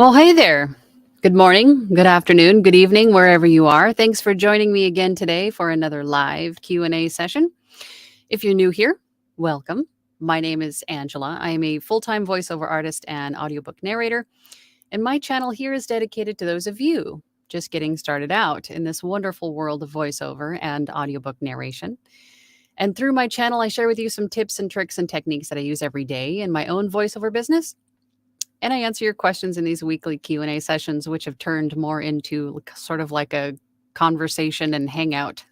Well, hey there. Good morning, good afternoon, good evening, wherever you are. Thanks for joining me again today for another live Q&A session. If you're new here, welcome. My name is Angela. I am a full-time voiceover artist and audiobook narrator, and my channel here is dedicated to those of you just getting started out in this wonderful world of voiceover and audiobook narration. And through my channel, I share with you some tips and tricks and techniques that I use every day in my own voiceover business. And I answer your questions in these weekly Q&A sessions, which have turned more into sort of like a conversation and hangout.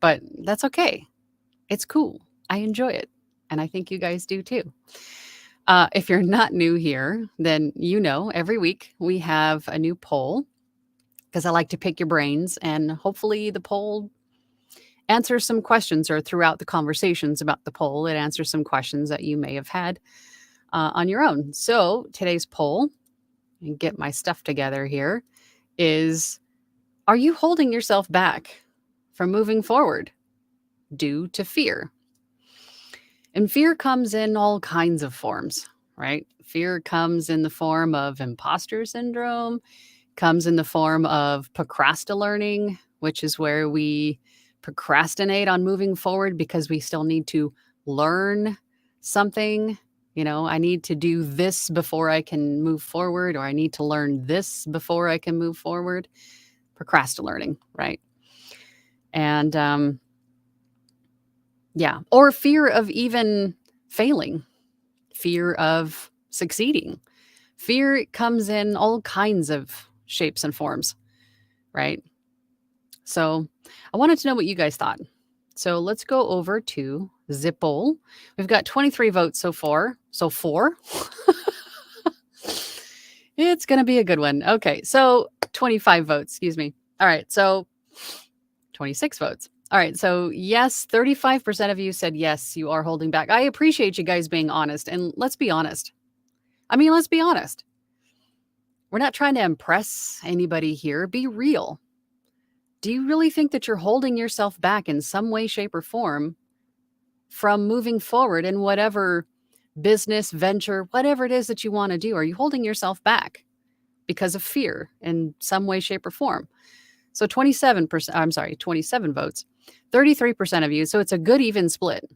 But that's okay. It's cool. I enjoy it. And I think you guys do too. If you're not new here, then every week we have a new poll because I like to pick your brains, and hopefully the poll answers some questions, or throughout the conversations about the poll, it answers some questions that you may have had on your own. So today's poll, and get my stuff together here, is: are you holding yourself back from moving forward due to fear? And fear comes in all kinds of forms, right? Fear comes in the form of imposter syndrome, comes in the form of procrastinating, which is where we procrastinate on moving forward because we still need to learn something. I need to do this before I can move forward, or I need to learn this before I can move forward. Procrastinating, right? And or fear of even failing, fear of succeeding. Fear comes in all kinds of shapes and forms, right? So I wanted to know what you guys thought. So let's go over to Zipple. We've got 23 votes so far. So 4. It's going to be a good one. Okay, so 25 votes, excuse me. All right, so 26 votes. All right, so yes, 35% of you said yes, you are holding back. I appreciate you guys being honest, and let's be honest. Let's be honest. We're not trying to impress anybody here. Be real. Do you really think that you're holding yourself back in some way, shape, or form from moving forward in whatever business, venture, whatever it is that you want to do? Are you holding yourself back because of fear in some way, shape, or form? So 27 votes, 33% of you. So it's a good even split.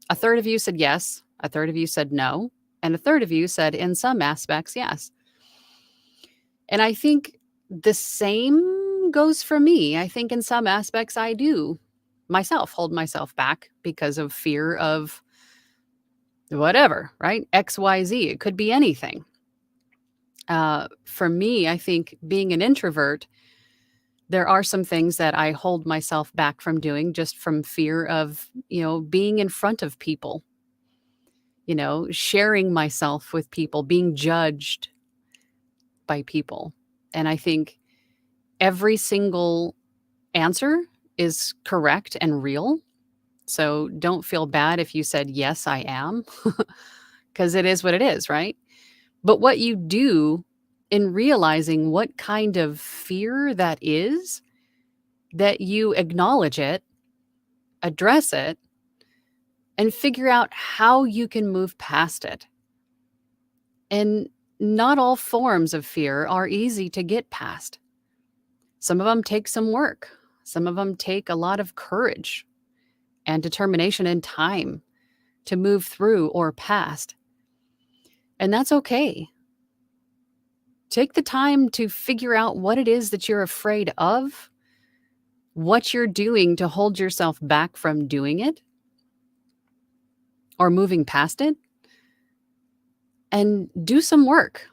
A third of you said yes, a third of you said no, and a third of you said in some aspects, yes. And I think the same goes for me. I think in some aspects I do myself hold myself back because of fear of whatever, right? XYZ. It could be anything. For me, I think being an introvert, there are some things that I hold myself back from doing just from fear of, being in front of people, sharing myself with people, being judged by people. And I think every single answer is correct and real. So don't feel bad if you said, yes, I am, because it is what it is, right? But what you do in realizing what kind of fear that is, that you acknowledge it, address it, and figure out how you can move past it. And not all forms of fear are easy to get past. Some of them take some work. Some of them take a lot of courage and determination and time to move through or past. And that's okay. Take the time to figure out what it is that you're afraid of, what you're doing to hold yourself back from doing it or moving past it, and do some work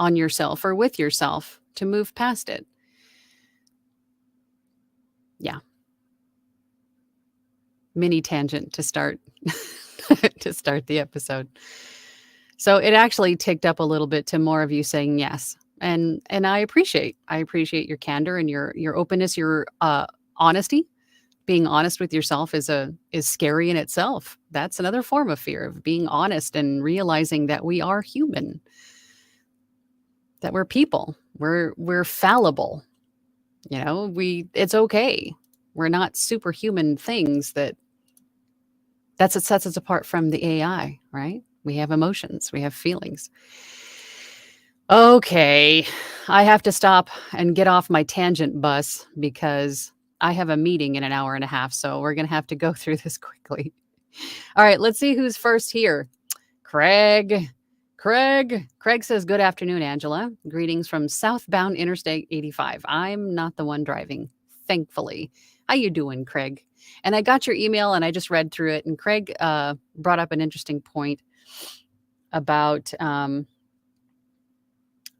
on yourself or with yourself to move past it. Yeah. Mini tangent to start to start the episode. So it actually ticked up a little bit to more of you saying yes. And I appreciate your candor and your openness, your honesty. Being honest with yourself is scary in itself. That's another form of fear, of being honest and realizing that we are human, that we're people, we're fallible. It's okay. We're not superhuman things. That's what sets us apart from the AI, right? We have emotions, we have feelings. Okay, I have to stop and get off my tangent bus because I have a meeting in an hour and a half, so we're gonna have to go through this quickly. All right, let's see who's first here. Craig. Craig says, "Good afternoon, Angela. Greetings from southbound Interstate 85. I'm not the one driving, thankfully. How you doing, Craig?" And I got your email and I just read through it. And Craig brought up an interesting point about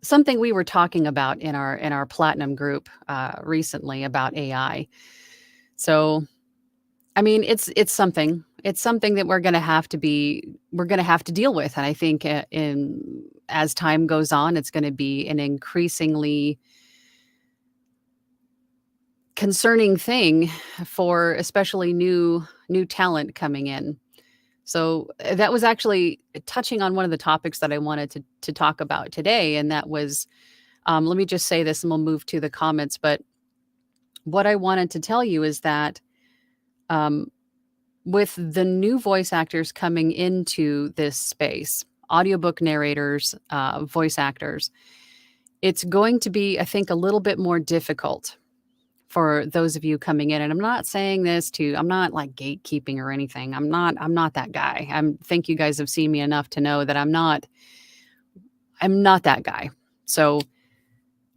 something we were talking about in our platinum group recently about AI. So, I mean, it's something that we're going to have to deal with. And I think in as time goes on, it's going to be an increasingly concerning thing for especially new talent coming in. So that was actually touching on one of the topics that I wanted to talk about today, and that was let me just say this, and we'll move to the comments. But what I wanted to tell you is that um, with the new voice actors coming into this space, audiobook narrators, voice actors, it's going to be, I think, a little bit more difficult for those of you coming in. And I'm not saying this I'm not like gatekeeping or anything. I'm not that guy. Think you guys have seen me enough to know that I'm not that guy. So,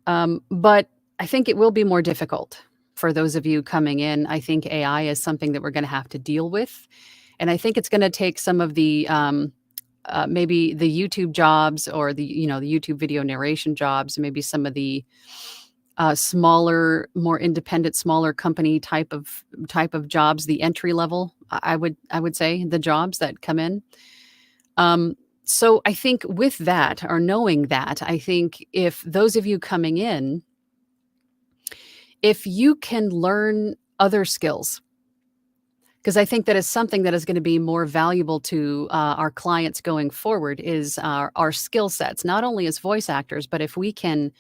but I think it will be more difficult for those of you coming in. I think AI is something that we're going to have to deal with. And I think it's going to take some of the, maybe the YouTube jobs or the YouTube video narration jobs, maybe some of the smaller, more independent, smaller company type of jobs, the entry level, I would say the jobs that come in. So I think with that, or knowing that, I think if those of you coming in, if you can learn other skills, because I think that is something that is going to be more valuable to our clients going forward, is our skill sets, not only as voice actors, but if we can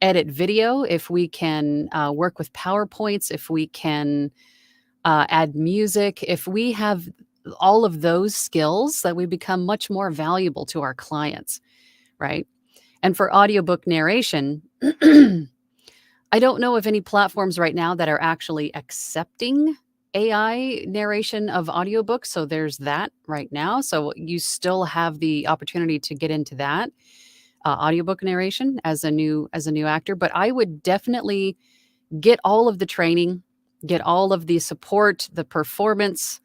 edit video, if we can work with PowerPoints, if we can add music, if we have all of those skills, that we become much more valuable to our clients, right? And for audiobook narration, I don't know of any platforms right now that are actually accepting AI narration of audiobooks. So there's that right now. So you still have the opportunity to get into that audiobook narration as a new actor. But I would definitely get all of the training, get all of the support, the performance,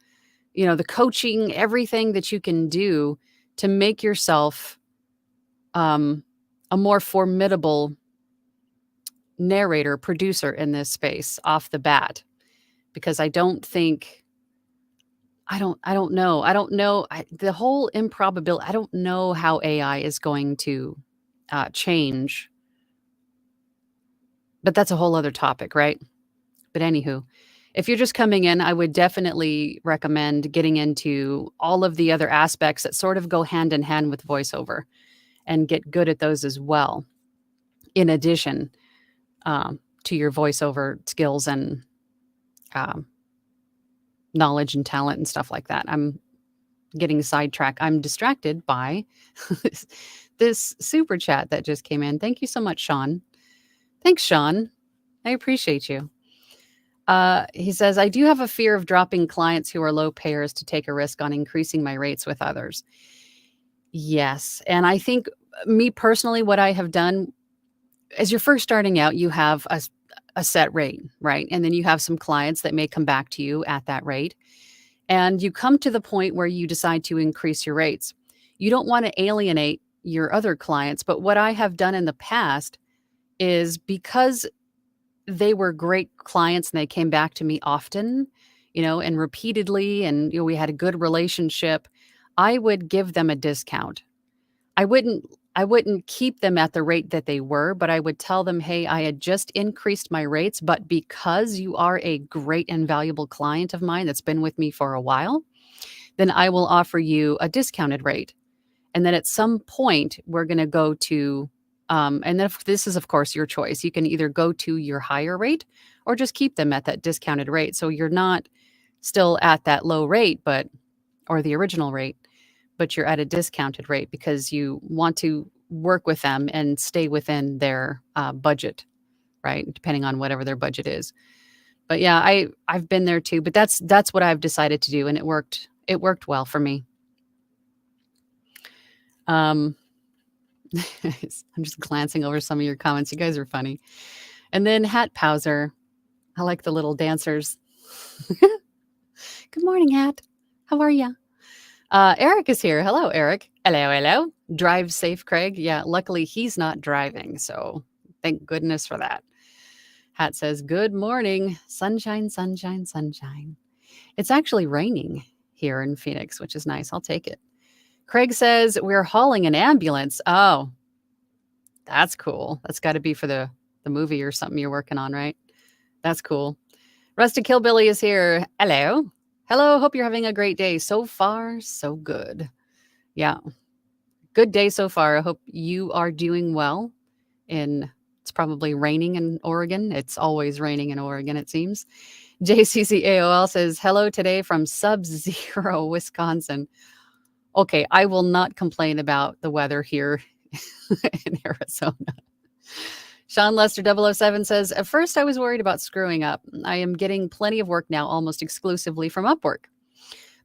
the coaching, everything that you can do to make yourself a more formidable narrator, producer in this space off the bat. Because I don't think, I don't know. I don't know. The whole improbability, I don't know how AI is going to change. But that's a whole other topic, right? But anywho, if you're just coming in, I would definitely recommend getting into all of the other aspects that sort of go hand in hand with voiceover and get good at those as well, in addition to your voiceover skills and um, knowledge and talent and stuff like that. I'm getting sidetracked. I'm distracted by this super chat that just came in. Thank you so much, Sean. Thanks, Sean. I appreciate you. He says, "I do have a fear of dropping clients who are low payers to take a risk on increasing my rates with others." Yes. And I think me personally, what I have done, as you're first starting out, you have a set rate, right? And then you have some clients that may come back to you at that rate. And you come to the point where you decide to increase your rates. You don't want to alienate your other clients. But what I have done in the past is, because they were great clients and they came back to me often, and repeatedly, and we had a good relationship, I would give them a discount. I wouldn't keep them at the rate that they were, but I would tell them, "Hey, I had just increased my rates, but because you are a great and valuable client of mine that's been with me for a while, then I will offer you a discounted rate. And then at some point, we're going to go to, and then if this is, of course, your choice. You can either go to your higher rate or just keep them at that discounted rate. So you're not still at that low rate, or the original rate, but you're at a discounted rate because you want to work with them and stay within their budget, right? Depending on whatever their budget is. But yeah, I've been there too, but that's what I've decided to do, and it worked. It worked well for me. Um, I'm just glancing over some of your comments. You guys are funny. And then Hat Powser. I like the little dancers. Good morning, Hat. How are ya? Eric is here. Hello, Eric. Hello, hello. Drive safe, Craig. Yeah, luckily he's not driving, so thank goodness for that. Hat says, good morning. Sunshine, sunshine, sunshine. It's actually raining here in Phoenix, which is nice. I'll take it. Craig says, we're hauling an ambulance. Oh, that's cool. That's got to be for the movie or something you're working on, right? That's cool. Rusty Killbilly is here. Hello. Hello. Hope you're having a great day. So far, so good. Yeah. Good day so far. I hope you are doing well. It's probably raining in Oregon. It's always raining in Oregon, it seems. JCCAOL says, hello today from sub-zero Wisconsin. Okay, I will not complain about the weather here in Arizona. Sean Lester 007 says, at first I was worried about screwing up. I am getting plenty of work now, almost exclusively from Upwork.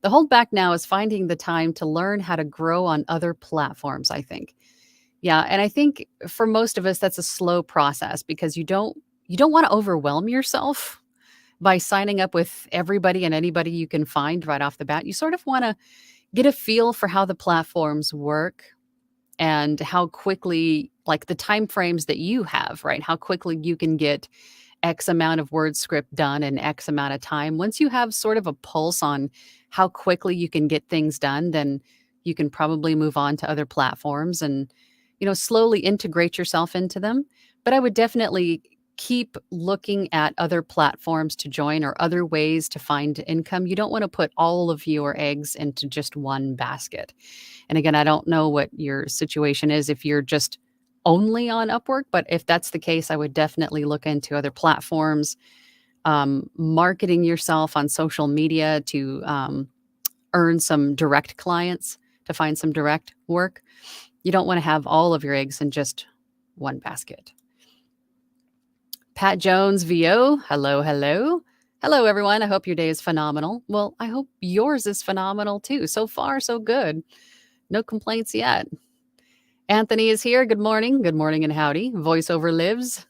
The holdback now is finding the time to learn how to grow on other platforms, I think. Yeah, and I think for most of us, that's a slow process because you don't want to overwhelm yourself by signing up with everybody and anybody you can find right off the bat. You sort of want to get a feel for how the platforms work and how quickly, like the time frames that you have, right? How quickly you can get X amount of word script done in X amount of time. Once you have sort of a pulse on how quickly you can get things done, then you can probably move on to other platforms and, slowly integrate yourself into them. But I would definitely keep looking at other platforms to join or other ways to find income. You don't want to put all of your eggs into just one basket. And again, I don't know what your situation is if you're just only on Upwork, but if that's the case, I would definitely look into other platforms, marketing yourself on social media to earn some direct clients, to find some direct work. You don't want to have all of your eggs in just one basket. Pat Jones, VO. Hello, hello. Hello, everyone. I hope your day is phenomenal. Well, I hope yours is phenomenal too. So far, so good. No complaints yet. Anthony is here. Good morning. Good morning and howdy. VoiceOver lives.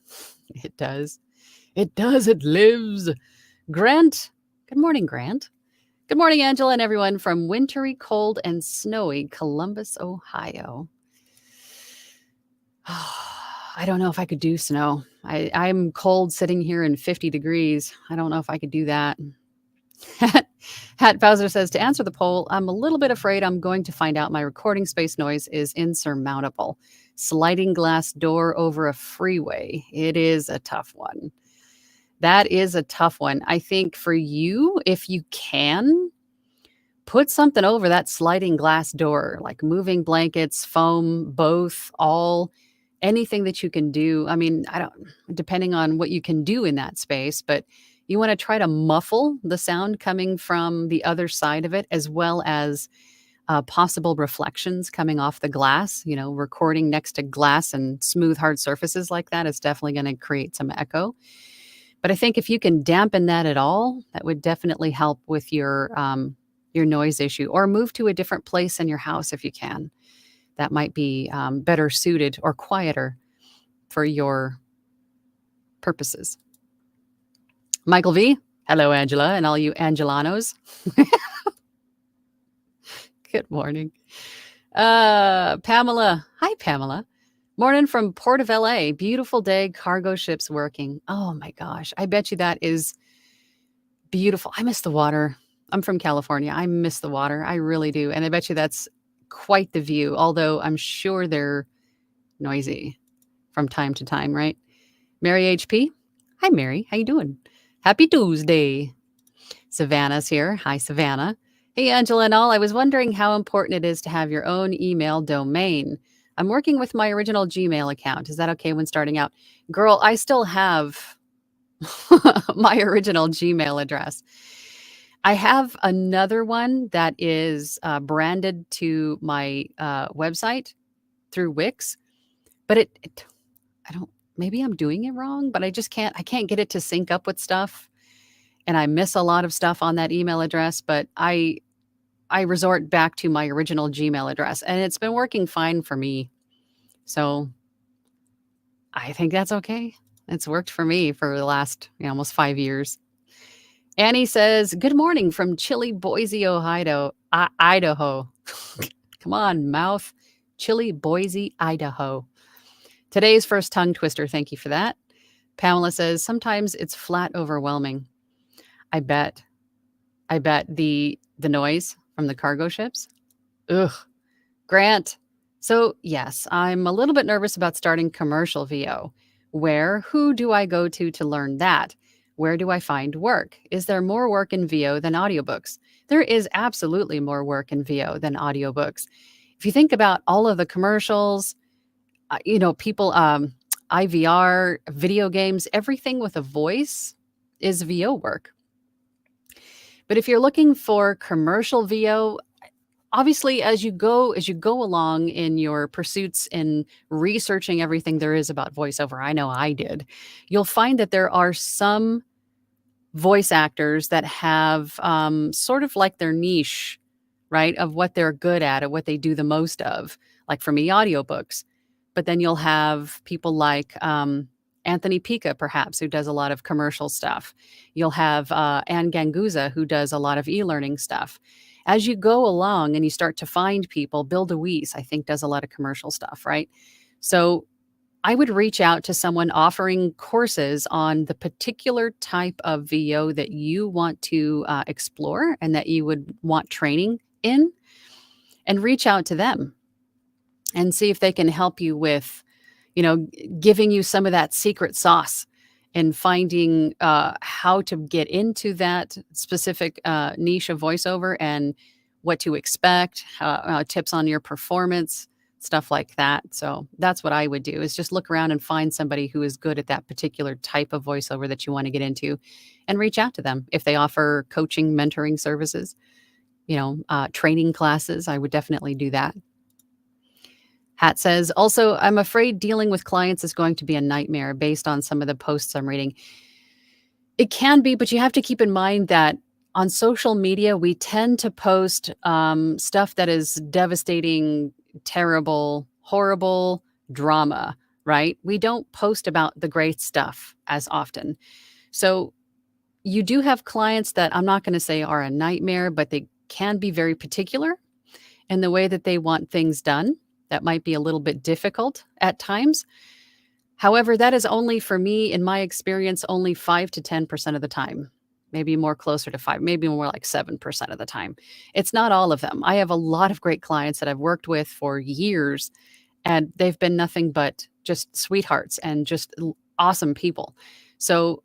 It does. It does. It lives. Grant. Good morning, Grant. Good morning, Angela and everyone from wintry, cold, and snowy Columbus, Ohio. I don't know if I could do snow. I'm cold sitting here in 50 degrees. I don't know if I could do that. Hat Bowser says, to answer the poll, I'm a little bit afraid I'm going to find out my recording space noise is insurmountable. Sliding glass door over a freeway. It is a tough one. That is a tough one. I think for you, if you can, put something over that sliding glass door, like moving blankets, foam, both, all, anything that you can do. I mean, depending on what you can do in that space, but you want to try to muffle the sound coming from the other side of it, as well as possible reflections coming off the glass. Recording next to glass and smooth, hard surfaces like that is definitely going to create some echo. But I think if you can dampen that at all, that would definitely help with your noise issue, or move to a different place in your house if you can. That might be better suited or quieter for your purposes. Michael V. Hello, Angela, and all you Angelanos. Good morning. Pamela. Hi, Pamela. Morning from Port of LA. Beautiful day. Cargo ships working. Oh my gosh. I bet you that is beautiful. I miss the water. I'm from California. I miss the water. I really do. And I bet you that's quite the view, although I'm sure they're noisy from time to time, right? Mary HP. Hi, Mary. How you doing? Happy Tuesday. Savannah's here. Hi, Savannah. Hey, Angela and all. I was wondering how important it is to have your own email domain. I'm working with my original Gmail account. Is that okay when starting out? Girl, I still have my original Gmail address. I have another one that is branded to my website through Wix. but I don't, maybe I'm doing it wrong, but I can't get it to sync up with stuff. And I miss a lot of stuff on that email address, but I resort back to my original Gmail address, and it's been working fine for me. So I think that's okay. It's worked for me for the last almost 5 years. Annie says, "Good morning from chilly Boise, Ohio. Idaho." Come on, mouth. Chilly Boise, Idaho. Today's first tongue twister. Thank you for that. Pamela says, "Sometimes it's flat overwhelming." I bet. The noise from the cargo ships. Ugh. Grant. So, yes, I'm a little bit nervous about starting commercial VO. Who do I go to learn that? Where do I find work? Is there more work in VO than audiobooks? There is absolutely more work in VO than audiobooks. If you think about all of the commercials, people, IVR, video games, everything with a voice is VO work. But if you're looking for commercial VO, obviously as you go along in your pursuits in researching everything there is about voiceover, I know I did, you'll find that there are some voice actors that have sort of like their niche, right, of what they're good at what they do the most of. Like for me, audiobooks. But then you'll have people like Anthony Pica, perhaps, who does a lot of commercial stuff. You'll have Anne Ganguza, who does a lot of e-learning stuff. As you go along and you start to find people, Bill DeWeese, I think, does a lot of commercial stuff, right? So I would reach out to someone offering courses on the particular type of VO that you want to explore and that you would want training in, and reach out to them and see if they can help you with, giving you some of that secret sauce and finding how to get into that specific niche of voiceover and what to expect, tips on your performance, stuff like that. So that's what I would do, is just look around and find somebody who is good at that particular type of voiceover that you want to get into and reach out to them. If they offer coaching, mentoring services, training classes, I would definitely do that. Hat says, "Also, I'm afraid dealing with clients is going to be a nightmare based on some of the posts I'm reading." It can be, but you have to keep in mind that on social media, we tend to post stuff that is devastating, terrible, horrible drama, right? We don't post about the great stuff as often. So you do have clients that I'm not going to say are a nightmare, but they can be very particular in the way that they want things done. That might be a little bit difficult at times. However, that is only, for me, in my experience, only 5 to 10% of the time. Maybe more closer to 5, maybe more like 7% of the time. It's not all of them. I have a lot of great clients that I've worked with for years, and they've been nothing but just sweethearts and just awesome people. So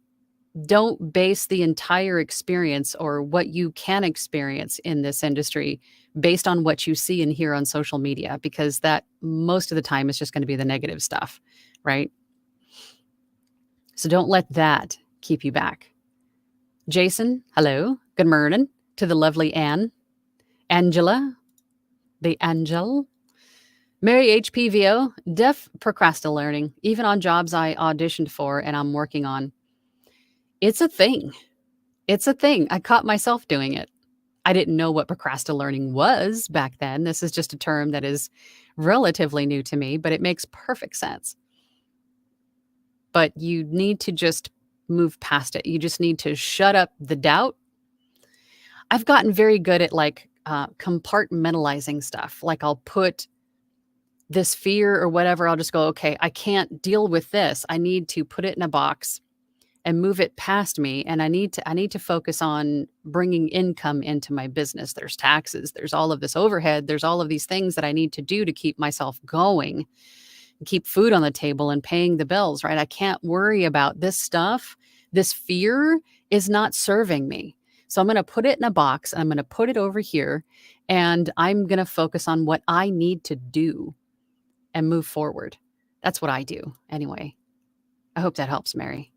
don't base the entire experience or what you can experience in this industry based on what you see and hear on social media, because that most of the time is just going to be the negative stuff, right? So don't let that keep you back. Jason, hello. Good morning to the lovely Anne. Angela, the Angel. Mary HPVO, deaf procrastinating, even on jobs I auditioned for and I'm working on. It's a thing. It's a thing. I caught myself doing it. I didn't know what procrastinating was back then. This is just a term that is relatively new to me, but it makes perfect sense. But you need to just move past it. You just need to shut up the doubt. I've gotten very good at compartmentalizing stuff. Like I'll put this fear or whatever. I'll just go, okay, I can't deal with this. I need to put it in a box and move it past me. And I need to focus on bringing income into my business. There's taxes, there's all of this overhead, there's all of these things that I need to do to keep myself going, keep food on the table and paying the bills, right? I can't worry about this stuff. This fear is not serving me. So I'm going to put it in a box. I'm going to put it over here, and I'm going to focus on what I need to do and move forward. That's what I do anyway. I hope that helps, Mary.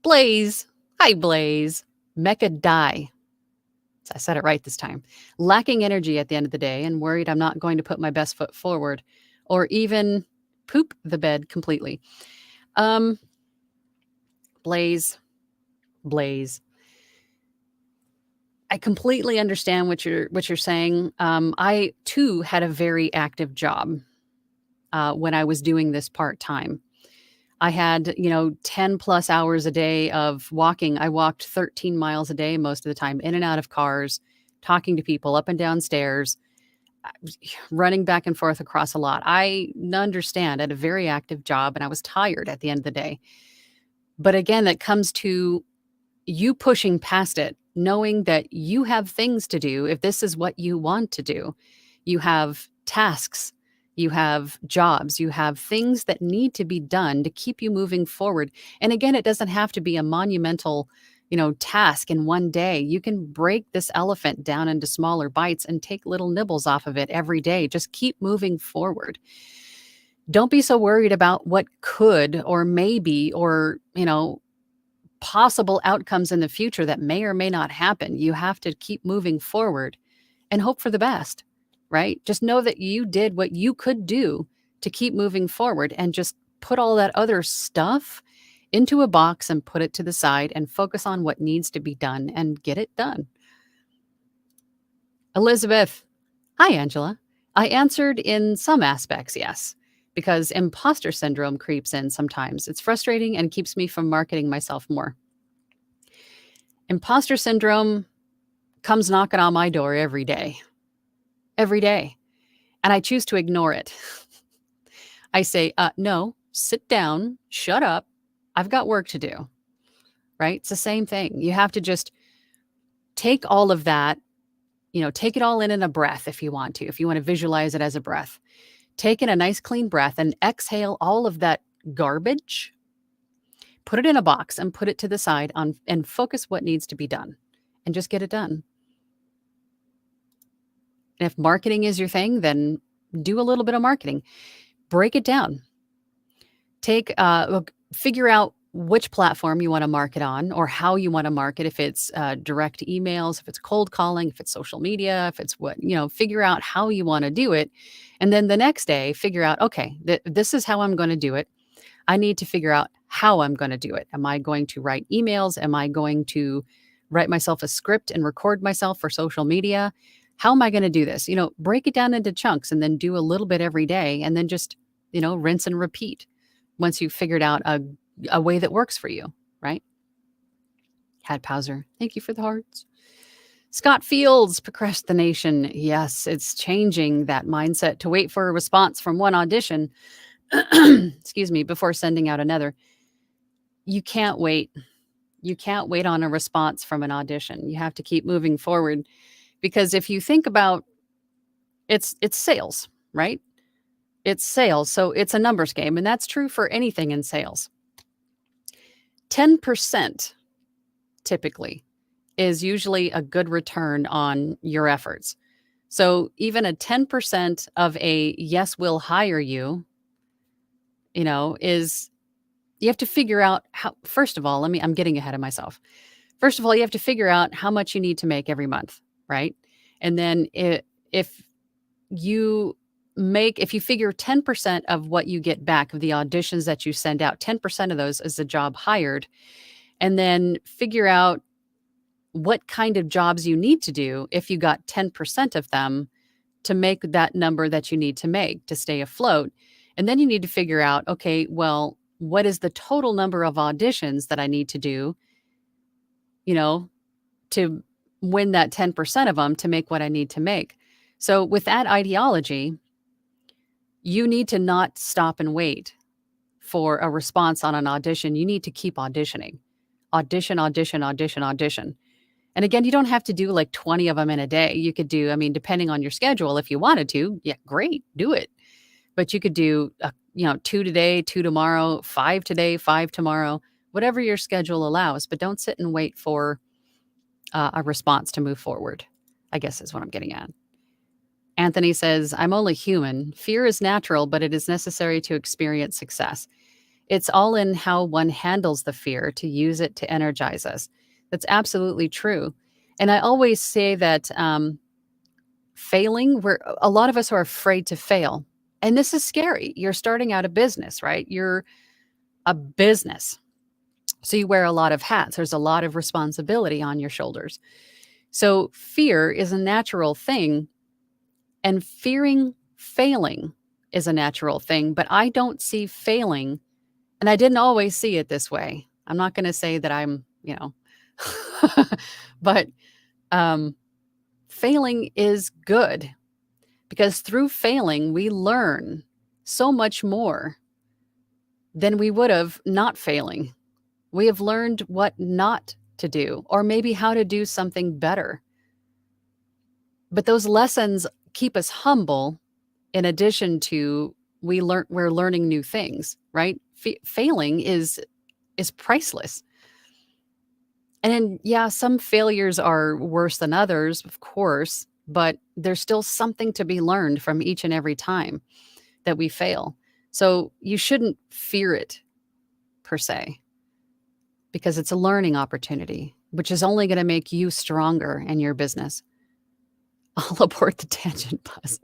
Blaze. Hi, Blaze. Mecha Die. I said it right this time. Lacking energy at the end of the day and worried I'm not going to put my best foot forward, or even poop the bed completely. Um, Blaze, Blaze. I completely understand what you're saying. I too had a very active job when I was doing this part time. I had, 10 plus hours a day of walking. I walked 13 miles a day most of the time, in and out of cars, talking to people up and down stairs, running back and forth across a lot. I understand I had a very active job and I was tired at the end of the day. But again, that comes to you pushing past it, knowing that you have things to do if this is what you want to do. You have tasks, you have jobs, you have things that need to be done to keep you moving forward. And again, it doesn't have to be a monumental, task in one day. You can break this elephant down into smaller bites and take little nibbles off of it every day. Just keep moving forward. Don't be so worried about what could or maybe or, possible outcomes in the future that may or may not happen. You have to keep moving forward and hope for the best, right? Just know that you did what you could do to keep moving forward and just put all that other stuff into a box and put it to the side and focus on what needs to be done and get it done. Elizabeth. Hi, Angela. I answered in some aspects, yes, because imposter syndrome creeps in sometimes. It's frustrating and keeps me from marketing myself more. Imposter syndrome comes knocking on my door every day. Every day. And I choose to ignore it. I say, no, sit down, shut up. I've got work to do. Right? It's the same thing. You have to just take all of that, take it all in a breath if you want to, if you want to visualize it as a breath. Take in a nice clean breath and exhale all of that garbage. Put it in a box and put it to the side and focus what needs to be done and just get it done. And if marketing is your thing, then do a little bit of marketing. Break it down. Figure out which platform you want to market on or how you want to market. If it's direct emails, if it's cold calling, if it's social media, if it's figure out how you want to do it. And then the next day, figure out, okay, this is how I'm going to do it. I need to figure out how I'm going to do it. Am I going to write emails? Am I going to write myself a script and record myself for social media? How am I going to do this? Break it down into chunks and then do a little bit every day and then just, rinse and repeat once you've figured out a way that works for you, right? Had Pauser, thank you for the hearts. Scott Fields, procrastination. Yes, it's changing that mindset to wait for a response from one audition, excuse me, before sending out another. You can't wait. You can't wait on a response from an audition. You have to keep moving forward because if you think about it's sales, right? It's sales. So it's a numbers game. And that's true for anything in sales. 10% typically is usually a good return on your efforts. So even a 10% of a yes, we'll hire you, is you have to figure out how, first of all, I'm getting ahead of myself. First of all, you have to figure out how much you need to make every month, right? And then if you figure 10% of what you get back of the auditions that you send out, 10% of those is the job hired, and then figure out what kind of jobs you need to do if you got 10% of them to make that number that you need to make to stay afloat. And then you need to figure out, okay, well, what is the total number of auditions that I need to do, to win that 10% of them to make what I need to make. So with that ideology, you need to not stop and wait for a response on an audition. You need to keep auditioning. Audition, audition, audition, audition. And again, you don't have to do like 20 of them in a day. You could do, depending on your schedule, if you wanted to, yeah, great, do it. But you could do, 2 today, 2 tomorrow, 5 today, 5 tomorrow, whatever your schedule allows. But don't sit and wait for a response to move forward, I guess is what I'm getting at. Anthony says, I'm only human. Fear is natural, but it is necessary to experience success. It's all in how one handles the fear to use it to energize us. That's absolutely true. And I always say that failing, a lot of us are afraid to fail. And this is scary. You're starting out a business, right? You're a business. So you wear a lot of hats. There's a lot of responsibility on your shoulders. So fear is a natural thing, and fearing failing is a natural thing, but I don't see failing, and I didn't always see it this way. I'm not going to say that I'm, but um, failing is good because through failing, we learn so much more than we would have not failing. We have learned what not to do, or maybe how to do something better. But those lessons keep us humble in addition to we're learning new things, right? Failing is priceless. And then, yeah, some failures are worse than others, of course, but there's still something to be learned from each and every time that we fail. So you shouldn't fear it per se, because it's a learning opportunity, which is only going to make you stronger in your business. I'll abort the tangent bus.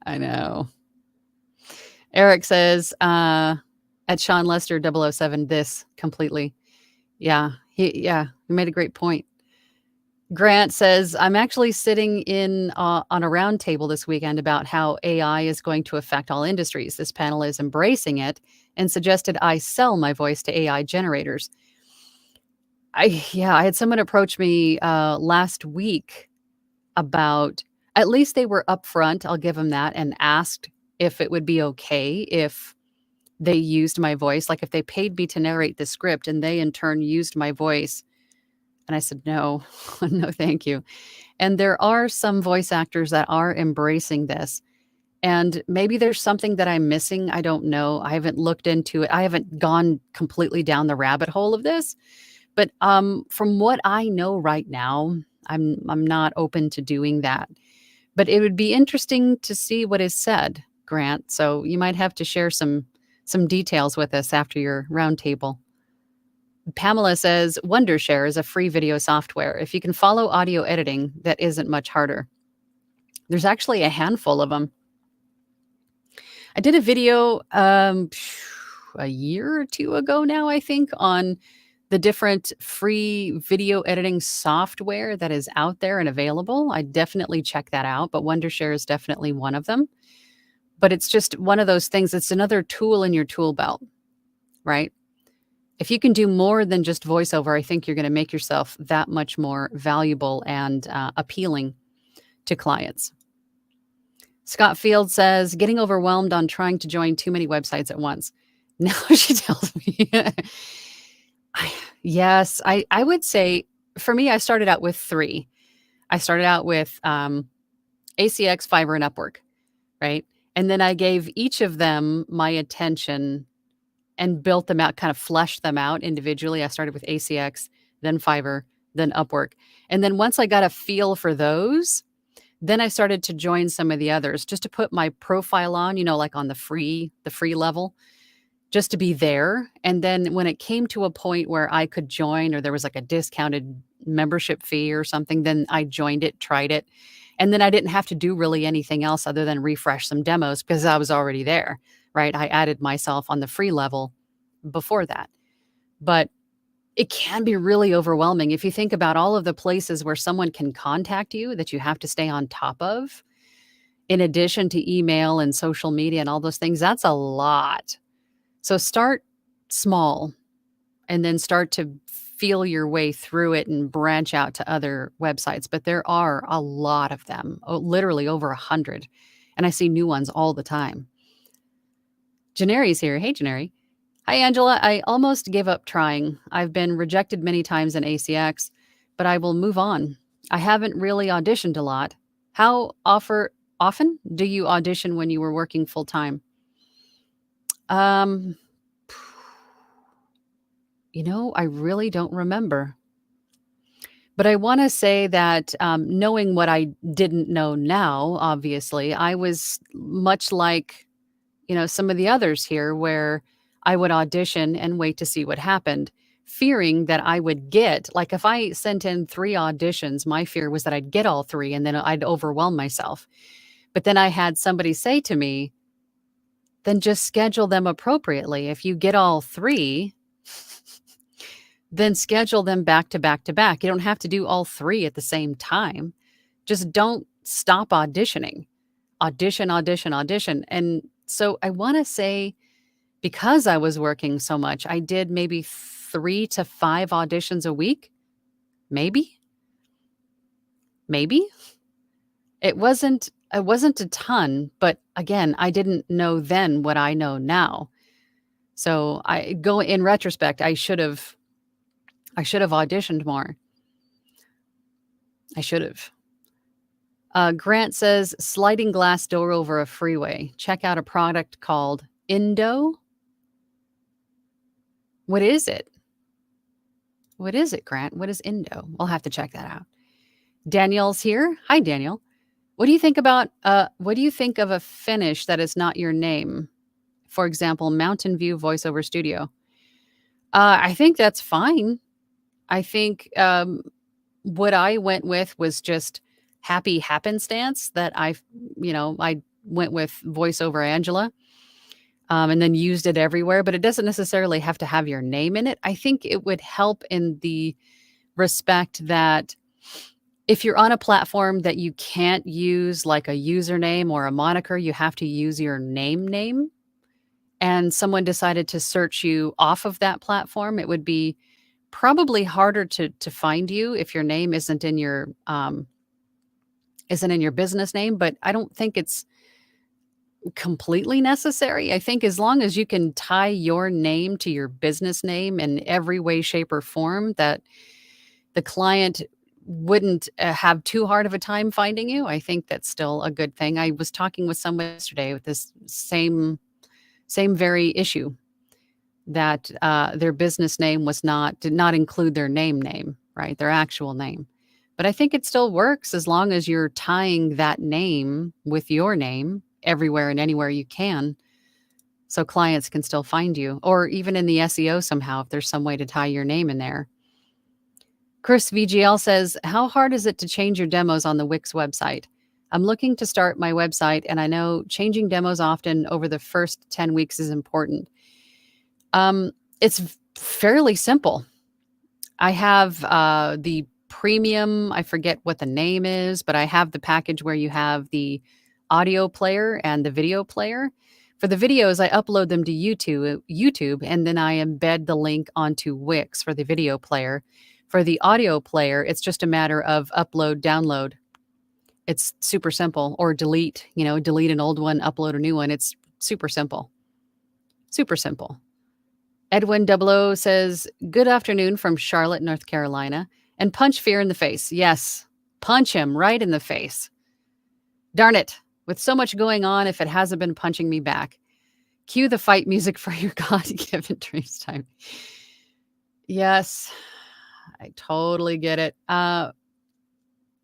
I know. Eric says, at Sean Lester 007, this completely. Yeah, he made a great point. Grant says, I'm actually sitting in on a round table this weekend about how AI is going to affect all industries. This panel is embracing it and suggested I sell my voice to AI generators. I had someone approach me last week about, at least they were upfront, I'll give them that, and asked if it would be okay if they used my voice, like if they paid me to narrate the script and they in turn used my voice. And I said, no, no, thank you. And there are some voice actors that are embracing this. And maybe there's something that I'm missing. I don't know. I haven't looked into it. I haven't gone completely down the rabbit hole of this. But from what I know right now, I'm not open to doing that. But it would be interesting to see what is said, Grant. So you might have to share some details with us after your roundtable. Pamela says Wondershare is a free video software. If you can follow audio editing, that isn't much harder. There's actually a handful of them. I did a video a year or two ago now, I think, on the different free video editing software that is out there and available. I definitely check that out, but Wondershare is definitely one of them. But it's just one of those things. It's another tool in your tool belt, right? If you can do more than just voiceover, I think you're going to make yourself that much more valuable and appealing to clients. Scott Field says, getting overwhelmed on trying to join too many websites at once. Now she tells me, yes, I would say for me, I started out with 3. I started out with ACX, Fiverr, and Upwork, right? And then I gave each of them my attention and built them out, kind of fleshed them out individually. I started with ACX, then Fiverr, then Upwork. And then once I got a feel for those, then I started to join some of the others just to put my profile on, like on the free level, just to be there. And then when it came to a point where I could join, or there was like a discounted membership fee or something, then I joined it, tried it. And then I didn't have to do really anything else other than refresh some demos because I was already there, right? I added myself on the free level before that. But it can be really overwhelming if you think about all of the places where someone can contact you that you have to stay on top of, in addition to email and social media and all those things. That's a lot. So start small and then start to feel your way through it and branch out to other websites. But there are a lot of them, literally over 100. And I see new ones all the time. Janeri's here. Hey, Janeri. Hi, Angela. I almost gave up trying. I've been rejected many times in ACX, but I will move on. I haven't really auditioned a lot. How often do you audition when you were working full time? I really don't remember. But I want to say that knowing what I didn't know now, obviously, I was much like, some of the others here where I would audition and wait to see what happened, fearing that I would get, like if I sent in 3 auditions, my fear was that I'd get all 3 and then I'd overwhelm myself. But then I had somebody say to me, then just schedule them appropriately. If you get all 3, then schedule them back to back to back. You don't have to do all 3 at the same time. Just don't stop auditioning. Audition, audition, audition. And so I want to say, because I was working so much, I did maybe 3 to 5 auditions a week. Maybe. It wasn't a ton, but again, I didn't know then what I know now. So in retrospect, I should have auditioned more. I should have. Grant says, sliding glass door over a freeway. Check out a product called Indo. What is it? What is it, Grant? What is Indo? We'll have to check that out. Danielle's here. Hi, Daniel. What do you think of a finish that is not your name? For example, Mountain View Voiceover Studio. I think that's fine. I think what I went with was just happy happenstance that I went with VoiceOverAngela and then used it everywhere, but it doesn't necessarily have to have your name in it. I think it would help in the respect that if you're on a platform that you can't use like a username or a moniker, you have to use your name, and someone decided to search you off of that platform, it would be probably harder to find you if your name isn't in your business name. But I don't think it's completely necessary. I think as long as you can tie your name to your business name in every way, shape, or form, that the client wouldn't have too hard of a time finding you, I think that's still a good thing. I was talking with someone yesterday with this same very issue, that their business name did not include their name, right? Their actual name. But I think it still works as long as you're tying that name with your name everywhere and anywhere you can, so clients can still find you, or even in the SEO somehow, if there's some way to tie your name in there. Chris VGL says, how hard is it to change your demos on the Wix website? I'm looking to start my website, and I know changing demos often over the first 10 weeks is important. It's fairly simple. I have the premium, I forget what the name is, but I have the package where you have the audio player and the video player. For the videos, I upload them to YouTube, and then I embed the link onto Wix for the video player. For the audio player, it's just a matter of upload, download. It's super simple. Or delete an old one, upload a new one. It's super simple. Super simple. Edwin 00 says, good afternoon from Charlotte, North Carolina. And punch fear in the face. Yes, punch him right in the face. Darn it. With so much going on, if it hasn't been punching me back. Cue the fight music for your God-given dreams time. Yes, I totally get it.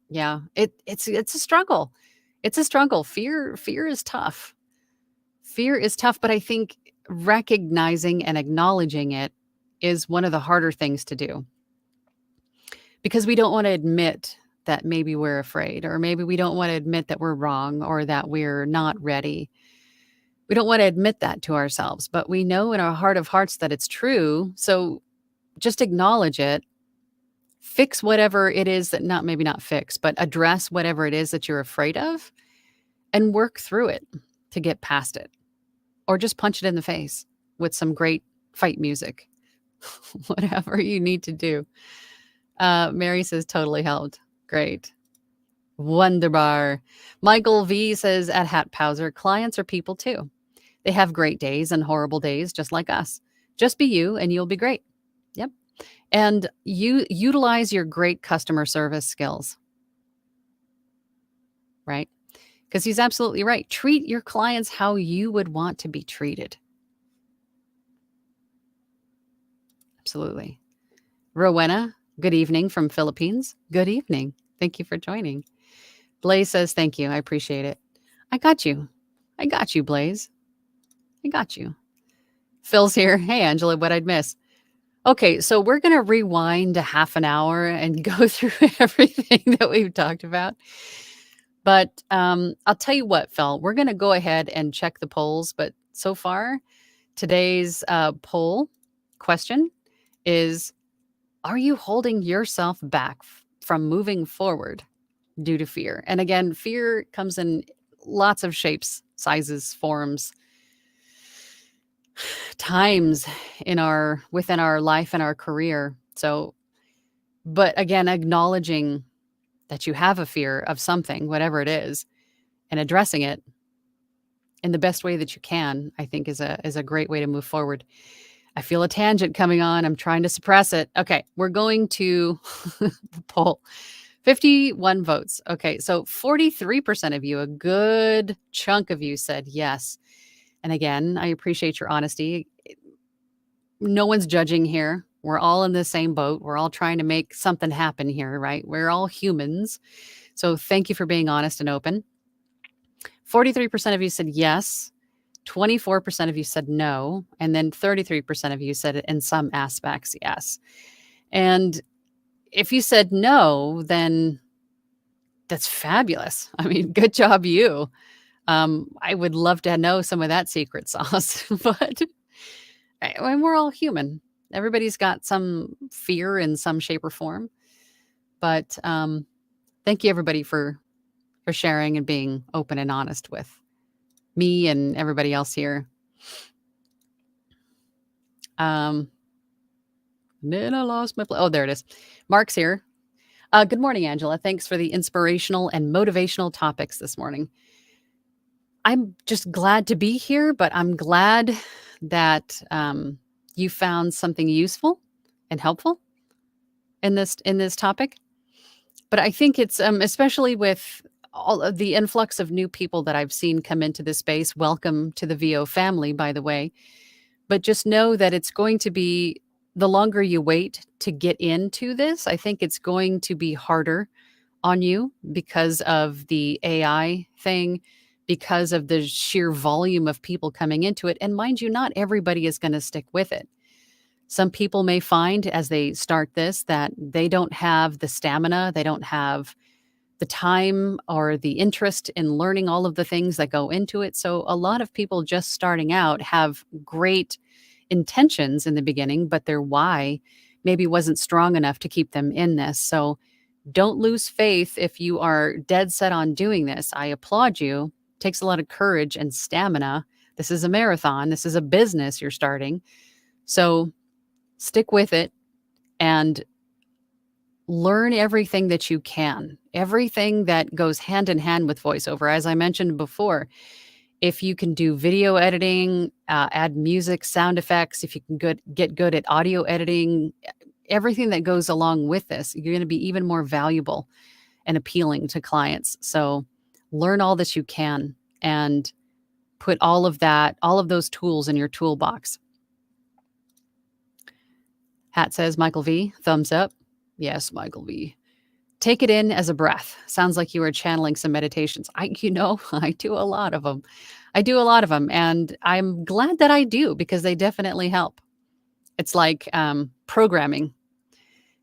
Yeah, it's a struggle. It's a struggle. Fear is tough. Fear is tough, but I think recognizing and acknowledging it is one of the harder things to do, because we don't want to admit that maybe we're afraid, or maybe we don't want to admit that we're wrong, or that we're not ready. We don't want to admit that to ourselves, but we know in our heart of hearts that it's true. So just acknowledge it, fix whatever it is that not fix, but address whatever it is that you're afraid of, and work through it to get past it, or just punch it in the face with some great fight music, whatever you need to do. Mary says totally helped. Great. Wonderbar. Michael V says, at Hat Powser, clients are people too. They have great days and horrible days, just like us. Just be you and you'll be great. Yep. And you utilize your great customer service skills, right? Because he's absolutely right. Treat your clients how you would want to be treated. Absolutely. Rowena, good evening from Philippines. Good evening. Thank you for joining. Blaze says, thank you. I appreciate it. I got you. Blaze. I got you. Phil's here. Hey, Angela, what I'd miss. Okay, so we're going to rewind to half an hour and go through everything that we've talked about. But I'll tell you what, Phil, we're going to go ahead and check the polls. But so far, today's poll question is, are you holding yourself back from moving forward due to fear? And again, fear comes in lots of shapes, sizes, forms, times within our life and our career. So, but again, acknowledging that you have a fear of something, whatever it is, and addressing it in the best way that you can, I think is a great way to move forward. I feel a tangent coming on. I'm trying to suppress it. Okay, we're going to the poll. 51 votes. Okay, so 43% of you, a good chunk of you said yes. And again, I appreciate your honesty. No one's judging here. We're all in the same boat. We're all trying to make something happen here, right? We're all humans. So thank you for being honest and open. 43% of you said yes. 24% of you said no. And then 33% of you said in some aspects, yes. And if you said no, then that's fabulous. I mean, good job, you. I would love to know some of that secret sauce, but we're all human. Everybody's got some fear in some shape or form. But thank you, everybody, for sharing and being open and honest with me and everybody else here. Then I lost my place. Oh, there it is. Mark's here. Good morning, Angela. Thanks for the inspirational and motivational topics this morning. I'm just glad to be here, but I'm glad that you found something useful and helpful in this topic. But I think it's especially with all of the influx of new people that I've seen come into this space. Welcome to the VO family, by the way. But just know that it's going to be, the longer you wait to get into this, I think it's going to be harder on you because of the AI thing, because of the sheer volume of people coming into it. And mind you, not everybody is going to stick with it. Some people may find as they start this that they don't have the stamina, they don't have the time or the interest in learning all of the things that go into it. So a lot of people just starting out have great intentions in the beginning, but their why maybe wasn't strong enough to keep them in this. So don't lose faith if you are dead set on doing this. I applaud you. It takes a lot of courage and stamina. This is a marathon. This is a business you're starting. So stick with it and learn everything that you can, everything that goes hand in hand with voiceover. As I mentioned before, if you can do video editing, add music, sound effects, if you can get good at audio editing, everything that goes along with this, you're going to be even more valuable and appealing to clients. So learn all that you can and put all of those tools in your toolbox. Hat says, Michael V, thumbs up. Yes, Michael V. Take it in as a breath. Sounds like you are channeling some meditations. I do a lot of them. And I'm glad that I do because they definitely help. It's like programming.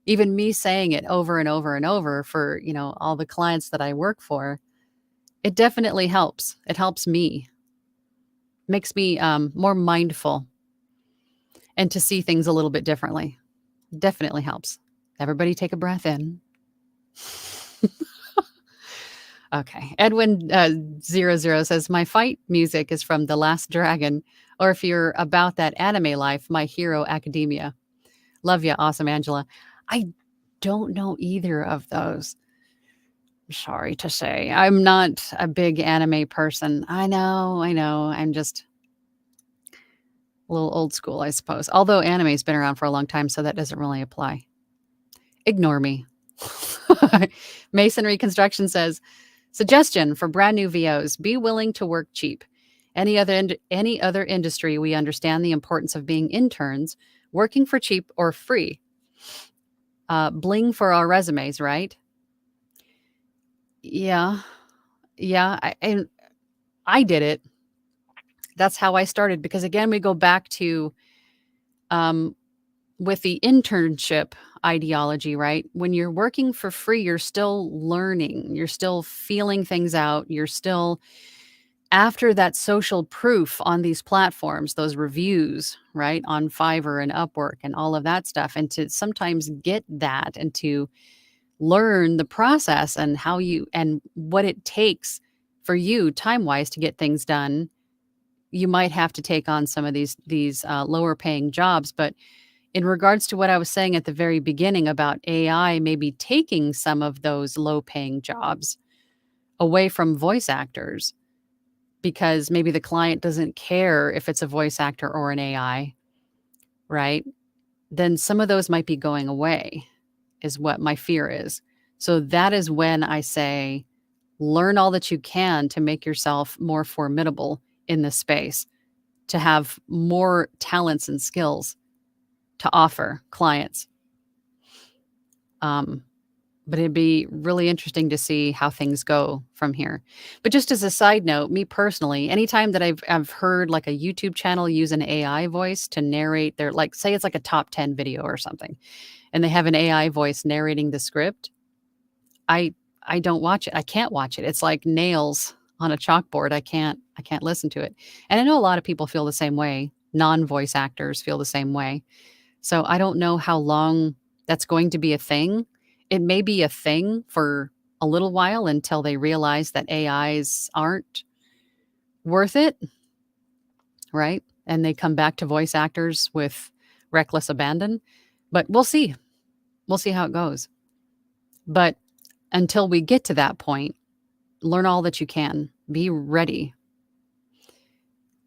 Even me saying it over and over and over for, all the clients that I work for, it definitely helps. It helps me. Makes me more mindful and to see things a little bit differently. Definitely helps. Everybody take a breath in. Okay. Edwin 00 says, my fight music is from The Last Dragon, or if you're about that anime life, My Hero Academia. Love ya. Awesome, Angela. I don't know either of those. I'm sorry to say. I'm not a big anime person. I know. I'm just a little old school, I suppose. Although anime's been around for a long time, so that doesn't really apply. Ignore me. Masonry Construction says, suggestion for brand new VOs, be willing to work cheap. Any other industry, we understand the importance of being interns, working for cheap or free. Bling for our resumes, right? Yeah. I did it. That's how I started because again, we go back to with the internship ideology, right? When you're working for free, you're still learning, you're still feeling things out, you're still after that social proof on these platforms, those reviews, right? On Fiverr and Upwork and all of that stuff. And to sometimes get that and to learn the process and how you and what it takes for you time wise to get things done, you might have to take on some of these lower paying jobs. But in regards to what I was saying at the very beginning about AI maybe taking some of those low paying jobs away from voice actors because maybe the client doesn't care if it's a voice actor or an AI, right? Then some of those might be going away, is what my fear is. So that is when I say, learn all that you can to make yourself more formidable in this space, to have more talents and skills to offer clients. But it'd be really interesting to see how things go from here. But just as a side note, me personally, anytime that I've heard like a YouTube channel use an AI voice to narrate their, like, say it's like a top 10 video or something, and they have an AI voice narrating the script, I I don't watch it. I can't watch it. It's like nails on a chalkboard. I can't listen to it. And I know a lot of people feel the same way. Non-voice actors feel the same way. So I don't know how long that's going to be a thing. It may be a thing for a little while until they realize that AIs aren't worth it, right? And they come back to voice actors with reckless abandon. But we'll see. We'll see how it goes. But until we get to that point, learn all that you can. Be ready.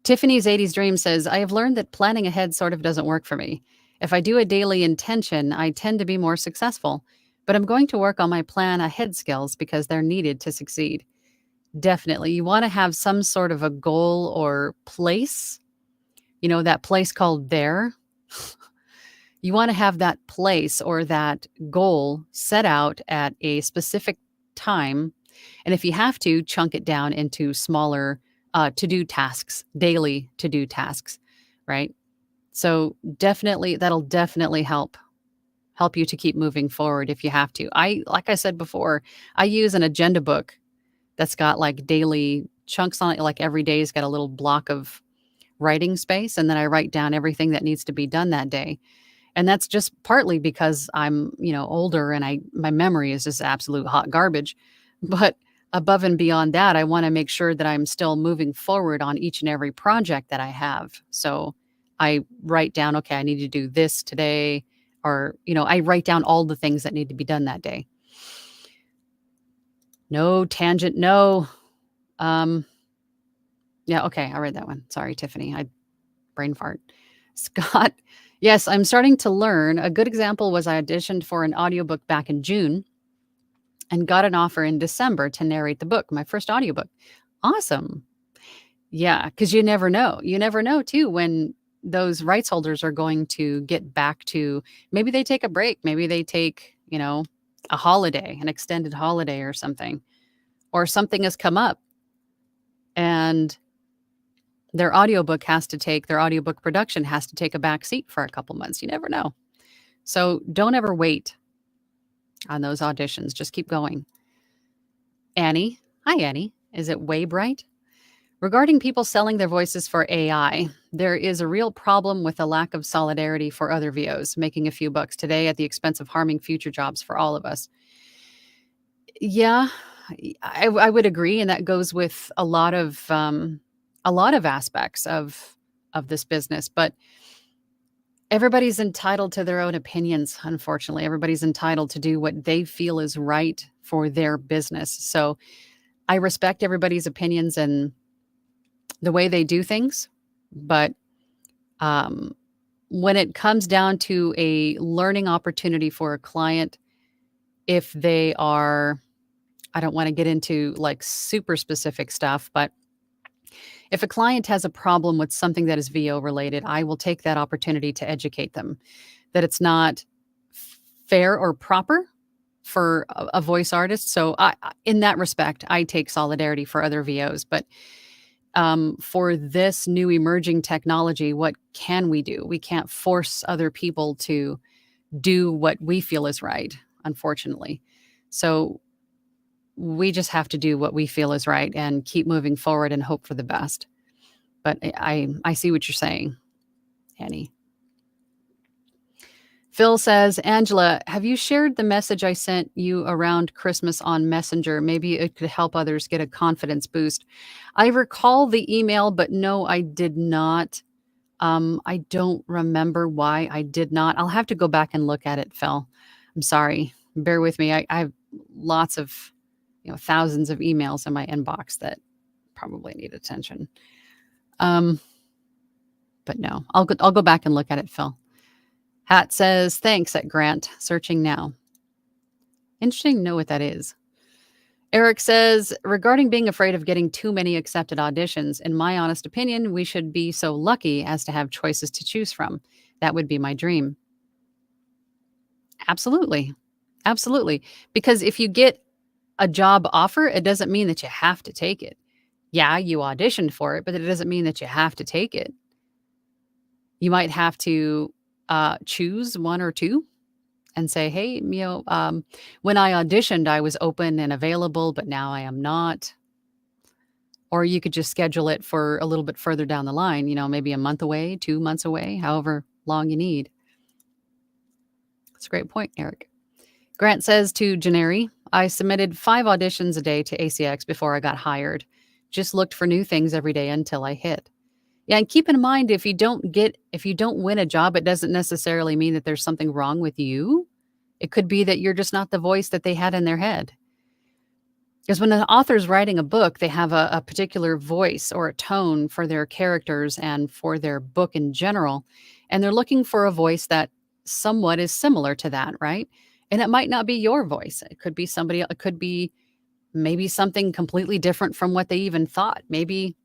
Tiffany's 80s Dream says, I have learned that planning ahead sort of doesn't work for me. If I do a daily intention, I tend to be more successful. But I'm going to work on my plan ahead skills because they're needed to succeed. Definitely. You want to have some sort of a goal or place, that place called there. You want to have that place or that goal set out at a specific time. And if you have to, chunk it down into smaller to-do tasks, daily to-do tasks, right? So that'll definitely help you to keep moving forward if you have to. Like I said before, I use an agenda book that's got like daily chunks on it. Like every day's got a little block of writing space. And then I write down everything that needs to be done that day. And that's just partly because I'm, older and my memory is just absolute hot garbage. But above and beyond that, I want to make sure that I'm still moving forward on each and every project that I have. So I write down, okay, I need to do this today, or, I write down all the things that need to be done that day. No tangent, no. Yeah, okay, I read that one. Sorry, Tiffany, I brain fart. Scott, yes, I'm starting to learn. A good example was I auditioned for an audiobook back in June and got an offer in December to narrate the book, my first audiobook. Awesome. Yeah, because you never know. You never know, too, when those rights holders are going to get back to, maybe they take a break. Maybe they take, a holiday, an extended holiday or something has come up and their audiobook production has to take a back seat for a couple months. You never know. So don't ever wait on those auditions. Just keep going. Annie. Hi, Annie. Is it way bright? Regarding people selling their voices for AI, there is a real problem with a lack of solidarity for other VOs, making a few bucks today at the expense of harming future jobs for all of us. Yeah, I would agree. And that goes with a lot of aspects of this business. But everybody's entitled to their own opinions, unfortunately. Everybody's entitled to do what they feel is right for their business. So I respect everybody's opinions and the way they do things. But when it comes down to a learning opportunity for a client, if they are, I don't want to get into like super specific stuff, but if a client has a problem with something that is VO related, I will take that opportunity to educate them that it's not fair or proper for a voice artist. So in that respect, I take solidarity for other VOs. But for this new emerging technology, what can we do? We can't force other people to do what we feel is right, unfortunately. So we just have to do what we feel is right and keep moving forward and hope for the best. But I see what you're saying, Annie. Phil says, Angela, have you shared the message I sent you around Christmas on Messenger? Maybe it could help others get a confidence boost. I recall the email, but no, I did not. I don't remember why I did not. I'll have to go back and look at it, Phil. I'm sorry. Bear with me. I have lots of, thousands of emails in my inbox that probably need attention. But no, I'll go back and look at it, Phil. Hat says, thanks at Grant. Searching now. Interesting to know what that is. Eric says, regarding being afraid of getting too many accepted auditions, in my honest opinion, we should be so lucky as to have choices to choose from. That would be my dream. Absolutely. Absolutely. Because if you get a job offer, it doesn't mean that you have to take it. Yeah, you auditioned for it, but it doesn't mean that you have to take it. You might have to choose one or two and say, hey, when I auditioned, I was open and available, but now I am not. Or you could just schedule it for a little bit further down the line, maybe a month away, 2 months away, however long you need. That's a great point, Eric. Grant says to Janeri, I submitted 5 auditions a day to ACX before I got hired. Just looked for new things every day until I hit. Yeah, and keep in mind, if you don't win a job, it doesn't necessarily mean that there's something wrong with you. It could be that you're just not the voice that they had in their head. Because when an author's writing a book, they have a particular voice or a tone for their characters and for their book in general. And they're looking for a voice that somewhat is similar to that, right? And it might not be your voice. It could be somebody, it could be maybe something completely different from what they even thought. Maybe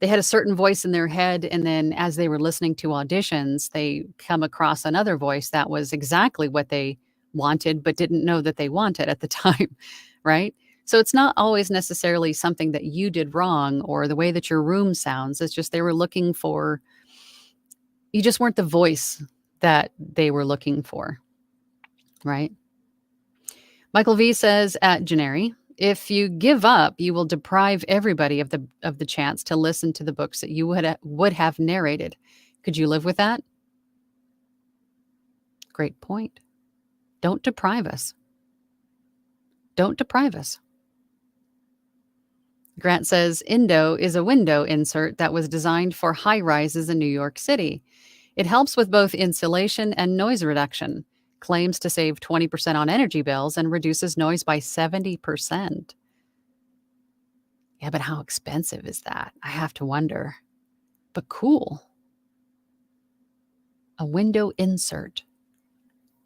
they had a certain voice in their head, and then as they were listening to auditions, they come across another voice that was exactly what they wanted, but didn't know that they wanted at the time, right? So it's not always necessarily something that you did wrong or the way that your room sounds. It's just they were looking for, you just weren't the voice that they were looking for, right? Michael V says at Janeri, if you give up, you will deprive everybody of the chance to listen to the books that you would have narrated. Could you live with that? Great point. Don't deprive us. Don't deprive us. Grant says Indo is a window insert that was designed for high rises in New York City. It helps with both insulation and noise reduction. Claims to save 20% on energy bills and reduces noise by 70%. Yeah, but how expensive is that? I have to wonder. But cool. A window insert.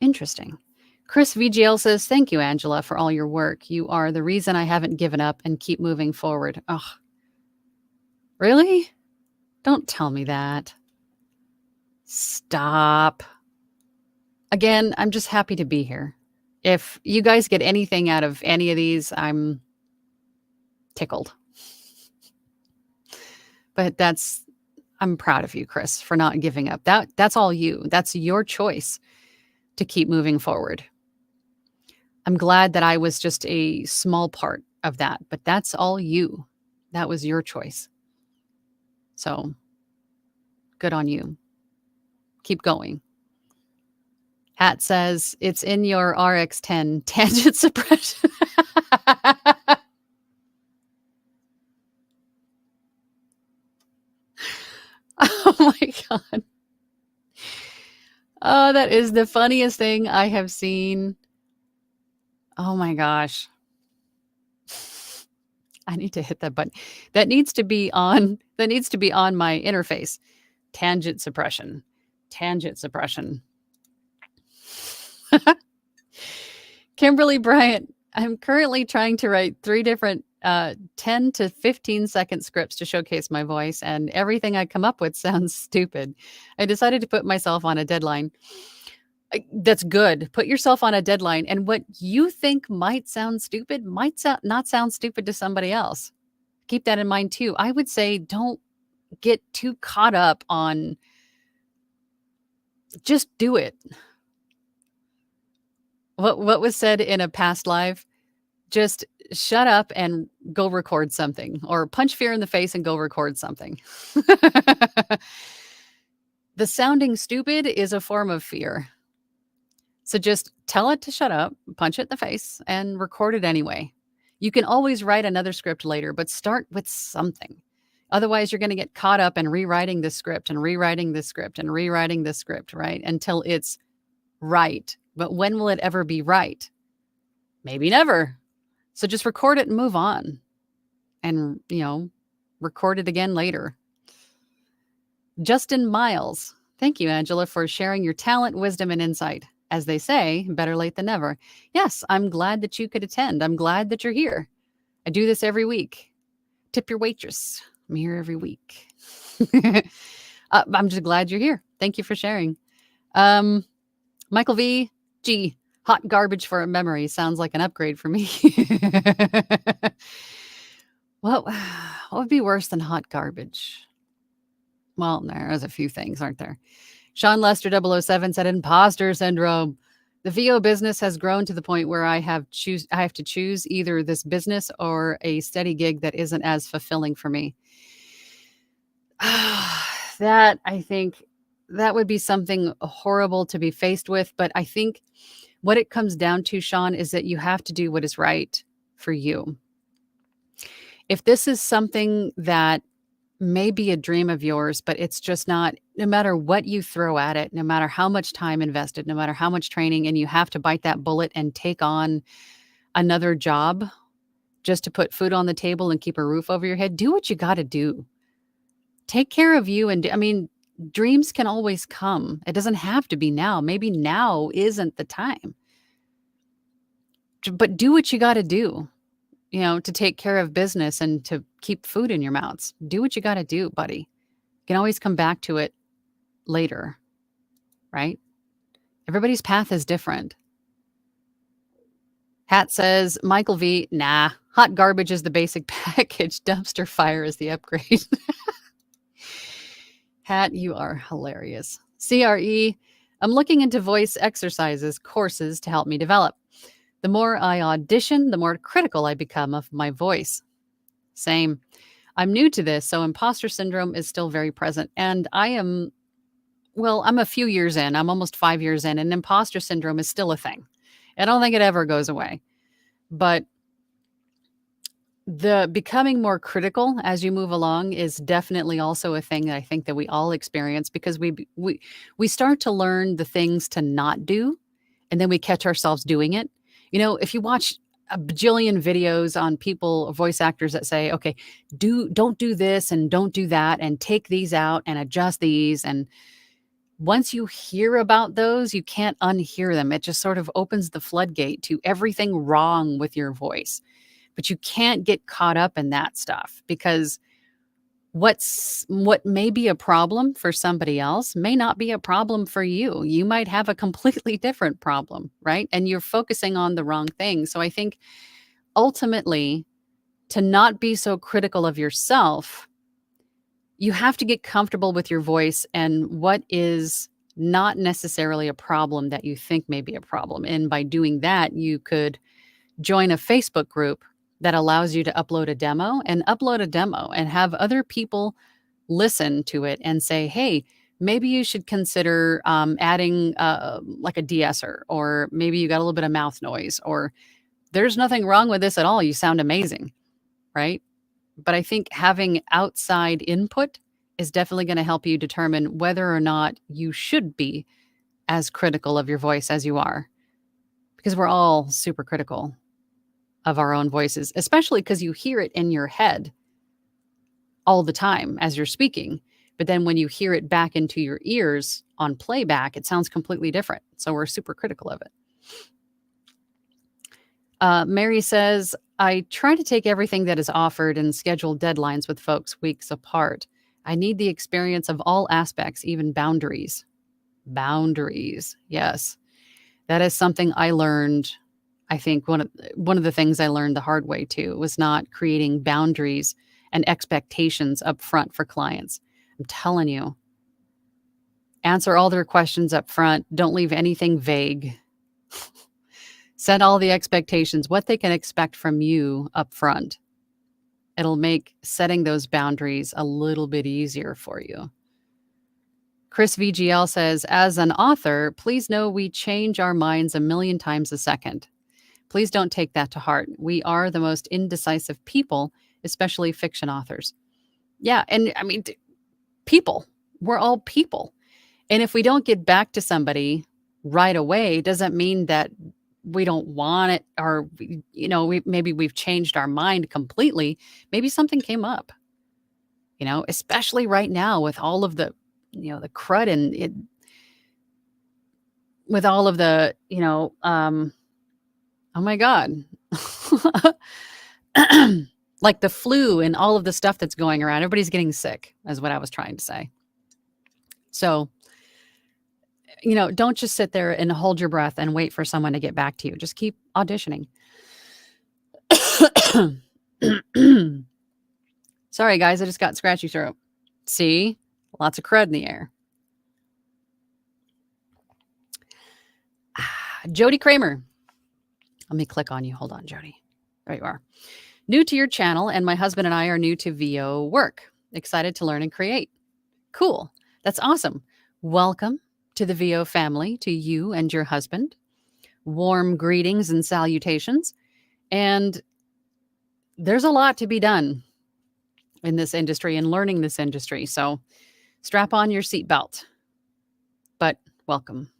Interesting. Chris VGL says, thank you, Angela, for all your work. You are the reason I haven't given up and keep moving forward. Ugh. Really? Don't tell me that. Stop. Again, I'm just happy to be here. If you guys get anything out of any of these, I'm tickled. But I'm proud of you, Chris, for not giving up. That's all you. That's your choice to keep moving forward. I'm glad that I was just a small part of that, but that's all you. That was your choice. So good on you. Keep going. Hat says, it's in your RX-10 tangent suppression. Oh my God. Oh, that is the funniest thing I have seen. Oh my gosh. I need to hit that button. That needs to be on my interface. Tangent suppression. Tangent suppression. Kimberly Bryant, I'm currently trying to write 3 different 10 to 15 second scripts to showcase my voice, and everything I come up with sounds stupid. I decided to put myself on a deadline. That's good. Put yourself on a deadline, and what you think might sound stupid might not sound stupid to somebody else. Keep that in mind too. I would say don't get too caught up on, just do it. What was said in a past live? Just shut up and go record something, or punch fear in the face and go record something. The sounding stupid is a form of fear. So just tell it to shut up, punch it in the face, and record it anyway. You can always write another script later, but start with something. Otherwise, you're going to get caught up in rewriting the script and rewriting the script and rewriting the script, right? Until it's right. But when will it ever be right? Maybe never. So just record it and move on, and, record it again later. Justin Miles. Thank you, Angela, for sharing your talent, wisdom, and insight. As they say, better late than never. Yes, I'm glad that you could attend. I'm glad that you're here. I do this every week. Tip your waitress. I'm here every week. I'm just glad you're here. Thank you for sharing. Michael V. G. Hot garbage for a memory sounds like an upgrade for me. What would be worse than hot garbage? Well, there's a few things, aren't there? Sean Lester 007 said, imposter syndrome. The VO business has grown to the point where I have to choose either this business or a steady gig that isn't as fulfilling for me. That, I think, that would be something horrible to be faced with. But I think what it comes down to, Sean, is that you have to do what is right for you. If this is something that may be a dream of yours, but it's just not, no matter what you throw at it, no matter how much time invested, no matter how much training, and you have to bite that bullet and take on another job just to put food on the table and keep a roof over your head, do what you got to do. Take care of you. And dreams can always come. It doesn't have to be now. Maybe now isn't the time. But do what you got to do, to take care of business and to keep food in your mouths. Do what you got to do, buddy. You can always come back to it later, right? Everybody's path is different. Hat says, Michael V, nah, hot garbage is the basic package. Dumpster fire is the upgrade. Hat, you are hilarious. CRE, I'm looking into voice exercises, courses to help me develop. The more I audition, the more critical I become of my voice. Same. I'm new to this, so imposter syndrome is still very present. And I'm a few years in. I'm almost 5 years in, and imposter syndrome is still a thing. I don't think it ever goes away. But the becoming more critical as you move along is definitely also a thing that I think that we all experience, because we start to learn the things to not do, and then we catch ourselves doing it. If you watch a bajillion videos on people, voice actors that say, okay, don't do this and don't do that and take these out and adjust these. And once you hear about those, you can't unhear them. It just sort of opens the floodgate to everything wrong with your voice. But you can't get caught up in that stuff, because what may be a problem for somebody else may not be a problem for you. You might have a completely different problem, right? And you're focusing on the wrong thing. So I think ultimately, to not be so critical of yourself, you have to get comfortable with your voice and what is not necessarily a problem that you think may be a problem. And by doing that, you could join a Facebook group that allows you to upload a demo and have other people listen to it and say, hey, maybe you should consider adding like a de-esser, or maybe you got a little bit of mouth noise, or there's nothing wrong with this at all. You sound amazing, right? But I think having outside input is definitely going to help you determine whether or not you should be as critical of your voice as you are, because we're all super critical of our own voices, especially because you hear it in your head all the time as you're speaking. But then when you hear it back into your ears on playback, it sounds completely different. So we're super critical of it. Mary says, I try to take everything that is offered and schedule deadlines with folks weeks apart. I need the experience of all aspects, even boundaries. Boundaries. Yes. That is something I learned. I think one of the things I learned the hard way too was not creating boundaries and expectations up front for clients. I'm telling you, answer all their questions up front. Don't leave anything vague. Set all the expectations, what they can expect from you up front. It'll make setting those boundaries a little bit easier for you. Chris VGL says, as an author, please know we change our minds a million times a second. Please don't take that to heart. We are the most indecisive people, especially fiction authors. Yeah, and I mean, people. We're all people. And if we don't get back to somebody right away, doesn't mean that we don't want it, or, maybe we've changed our mind completely. Maybe something came up, especially right now with all of the, the crud and it, with all of the, oh my God, like the flu and all of the stuff that's going around. Everybody's getting sick, is what I was trying to say. So, don't just sit there and hold your breath and wait for someone to get back to you. Just keep auditioning. Sorry, guys, I just got scratchy throat. See? Lots of crud in the air. Jody Kramer. Let me click on you. Hold on, Jody. There you are. New to your channel, and my husband and I are new to VO work. Excited to learn and create. Cool. That's awesome. Welcome to the VO family, to you and your husband. Warm greetings and salutations. And there's a lot to be done in this industry and learning this industry. So strap on your seatbelt. But welcome.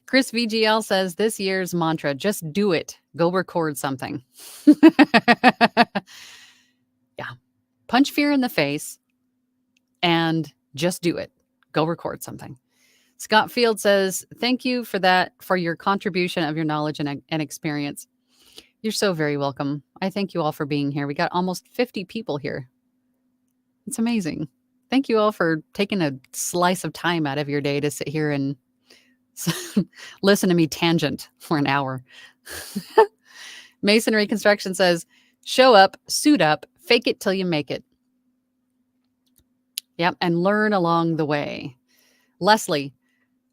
Chris VGL says, this year's mantra, just do it. Go record something. Yeah. Punch fear in the face and just do it. Go record something. Scott Field says, thank you for that, for your contribution of your knowledge and experience. You're so very welcome. I thank you all for being here. We got almost 50 people here. It's amazing. Thank you all for taking a slice of time out of your day to sit here and listen to me tangent for an hour. Masonry Construction says, show up, suit up, fake it till you make it. Yep, and learn along the way. Leslie,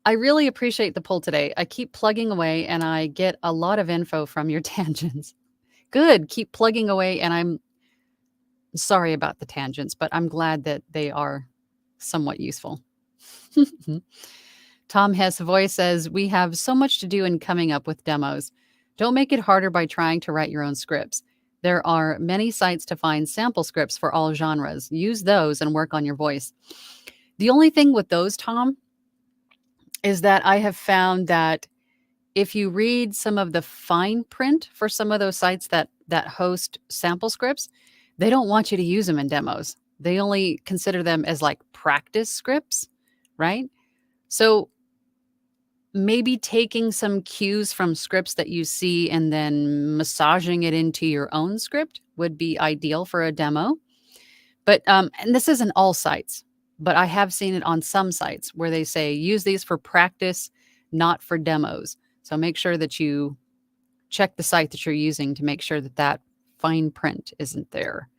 I really appreciate the poll today. I keep plugging away and I get a lot of info from your tangents. Good, keep plugging away, and I'm sorry about the tangents, but I'm glad that they are somewhat useful. Tom Hess Voice says, we have so much to do in coming up with demos. Don't make it harder by trying to write your own scripts. There are many sites to find sample scripts for all genres. Use those and work on your voice. The only thing with those, Tom, is that I have found that if you read some of the fine print for some of those sites that host sample scripts, they don't want you to use them in demos. They only consider them as like practice scripts, right? So maybe taking some cues from scripts that you see and then massaging it into your own script would be ideal for a demo. But, and this isn't all sites, but I have seen it on some sites where they say, use these for practice, not for demos. So make sure that you check the site that you're using to make sure that that fine print isn't there.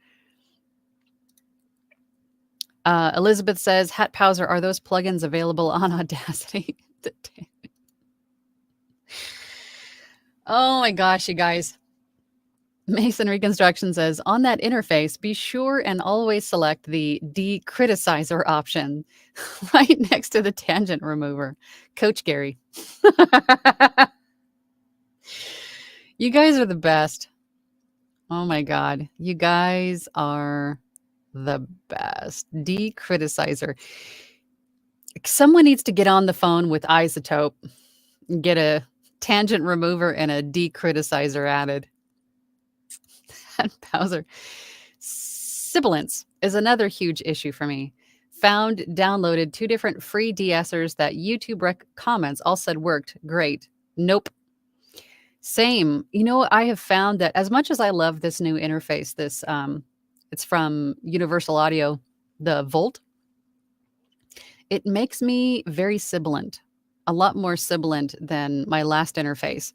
Elizabeth says, Hat Powser, are those plugins available on Audacity? Oh my gosh, you guys. Mason Reconstruction says, on that interface, be sure and always select the decriticizer option right next to the tangent remover. Coach Gary. You guys are the best. Oh my God. You guys are the best. Decriticizer. Someone needs to get on the phone with Isotope and get a tangent remover and a decriticizer added. And Bowser. Sibilance is another huge issue for me. Found, downloaded 2 different free de-essers that YouTube comments all said worked great. Nope. Same. You know, I have found that as much as I love this new interface, this it's from Universal Audio, the Volt, it makes me very sibilant, a lot more sibilant than my last interface.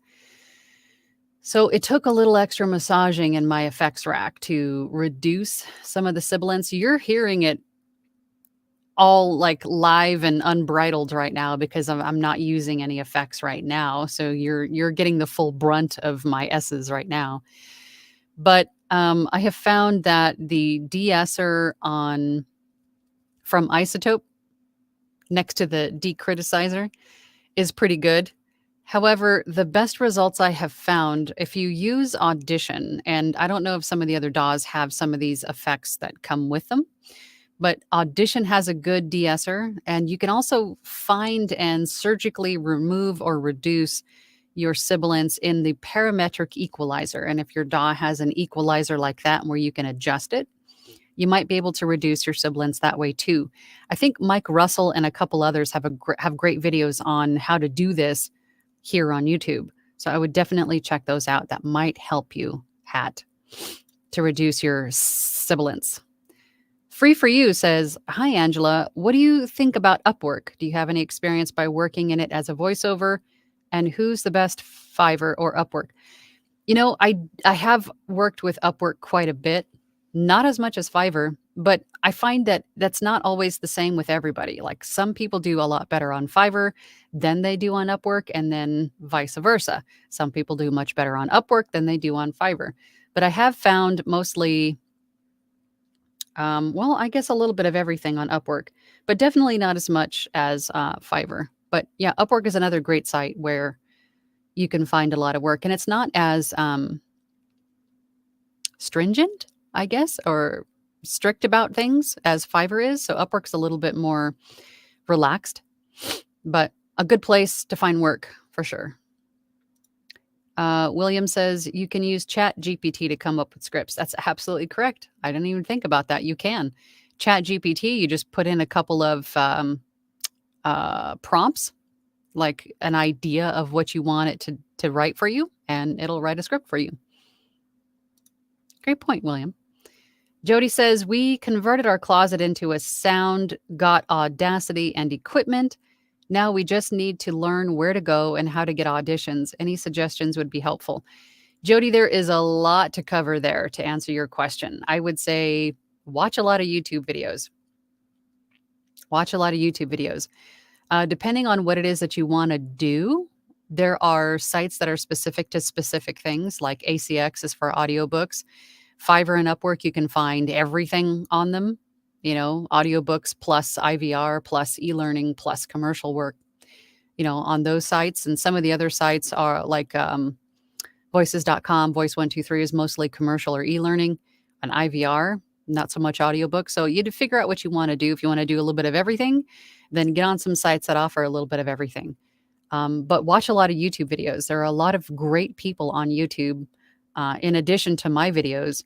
So it took a little extra massaging in my effects rack to reduce some of the sibilance. You're hearing it all like live and unbridled right now because I'm not using any effects right now. So you're getting the full brunt of my S's right now. But I have found that the de-esser on from Isotope next to the decriticizer is pretty good. However, the best results I have found if you use Audition, and I don't know if some of the other DAWs have some of these effects that come with them, but Audition has a good de-esser, and you can also find and surgically remove or reduce your sibilance in the parametric equalizer. And if your DAW has an equalizer like that where you can adjust it, you might be able to reduce your sibilance that way too. I think Mike Russell and a couple others have great videos on how to do this here on YouTube. So I would definitely check those out. That might help you, Hat, to reduce your sibilance. Free for You says, "Hi, Angela. What do you think about Upwork? Do you have any experience by working in it as a voiceover? And who's the best Fiverr or Upwork?" You know, I have worked with Upwork quite a bit, not as much as Fiverr, but I find that that's not always the same with everybody. Like some people do a lot better on Fiverr than they do on Upwork, and then vice versa. Some people do much better on Upwork than they do on Fiverr. But I have found mostly, well, I guess a little bit of everything on Upwork, but definitely not as much as Fiverr. But yeah, Upwork is another great site where you can find a lot of work, and it's not as stringent, I guess, or strict about things as Fiverr is. So Upwork's a little bit more relaxed, but a good place to find work for sure. William says you can use Chat GPT to come up with scripts. That's absolutely correct. I didn't even think about that. You can. Chat GPT, you just put in a couple of prompts, like an idea of what you want it to write for you, and it'll write a script for you. Great point, William. Jody says, we converted our closet into a sound, got Audacity and equipment. Now we just need to learn where to go and how to get auditions. Any suggestions would be helpful. Jody, there is a lot to cover there to answer your question. I would say watch a lot of YouTube videos. Watch a lot of YouTube videos. Depending on what it is that you want to do, there are sites that are specific to specific things, like ACX is for audiobooks. Fiverr and Upwork, you can find everything on them, you know, audiobooks plus IVR plus e-learning plus commercial work, you know, on those sites. And some of the other sites are like voices.com, Voice123 is mostly commercial or e-learning, and IVR, not so much audiobook. So you had to figure out what you want to do. If you want to do a little bit of everything, then get on some sites that offer a little bit of everything. But watch a lot of YouTube videos. There are a lot of great people on YouTube, in addition to my videos,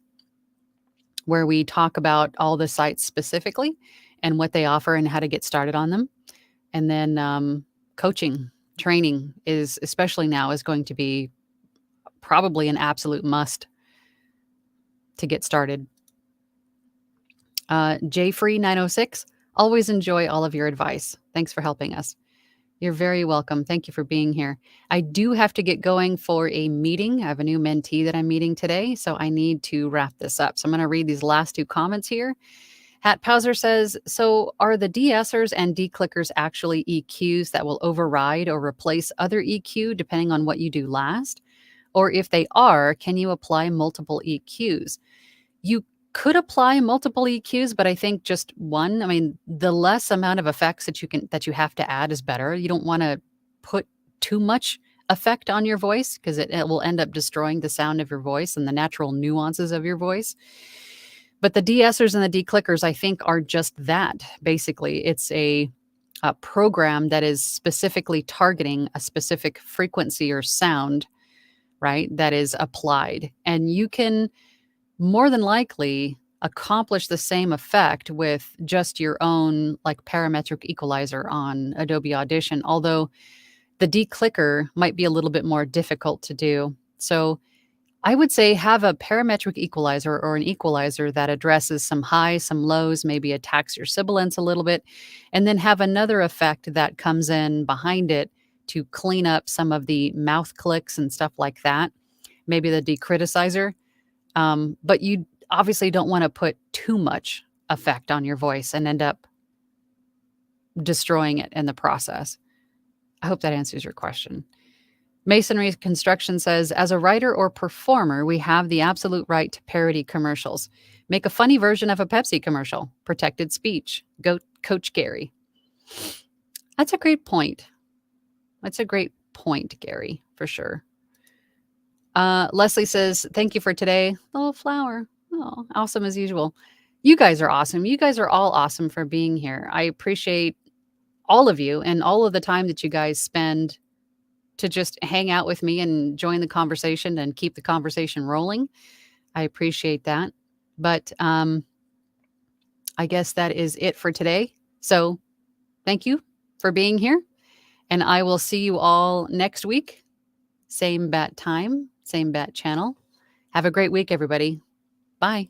where we talk about all the sites specifically and what they offer and how to get started on them. And then coaching, training is, especially now, is going to be probably an absolute must to get started. JFree906, always enjoy all of your advice. Thanks for helping us. You're very welcome. Thank you for being here. I do have to get going for a meeting. I have a new mentee that I'm meeting today, so I need to wrap this up. So I'm going to read these last two comments here. Hat Pauser says, so are the de-essers and declickers actually EQs that will override or replace other EQ depending on what you do last? Or if they are, can you apply multiple EQs? You could apply multiple EQs, but I think just one. I mean, the less amount of effects that you have to add is better. You don't want to put too much effect on your voice because it will end up destroying the sound of your voice and the natural nuances of your voice. But the de-essers and the declickers, I think, are just that. Basically, it's a program that is specifically targeting a specific frequency or sound, right, that is applied. And you can more than likely accomplish the same effect with just your own like parametric equalizer on Adobe Audition, although the declicker might be a little bit more difficult to do. So I would say have a parametric equalizer or an equalizer that addresses some highs, some lows, maybe attacks your sibilance a little bit, and then have another effect that comes in behind it to clean up some of the mouth clicks and stuff like that. maybe the decriticizer. But you obviously don't want to put too much effect on your voice and end up destroying it in the process. I hope that answers your question. Masonry Construction says, as a writer or performer, we have the absolute right to parody commercials. Make a funny version of a Pepsi commercial. Protected speech. Go Coach Gary. That's a great point. That's a great point, Gary, for sure. Leslie says, thank you for today. Little flower. Oh, awesome as usual. You guys are awesome. You guys are all awesome for being here. I appreciate all of you and all of the time that you guys spend to just hang out with me and join the conversation and keep the conversation rolling. I appreciate that. But I guess that is it for today. So thank you for being here. And I will see you all next week. Same bat time, same bat channel. Have a great week, everybody. Bye.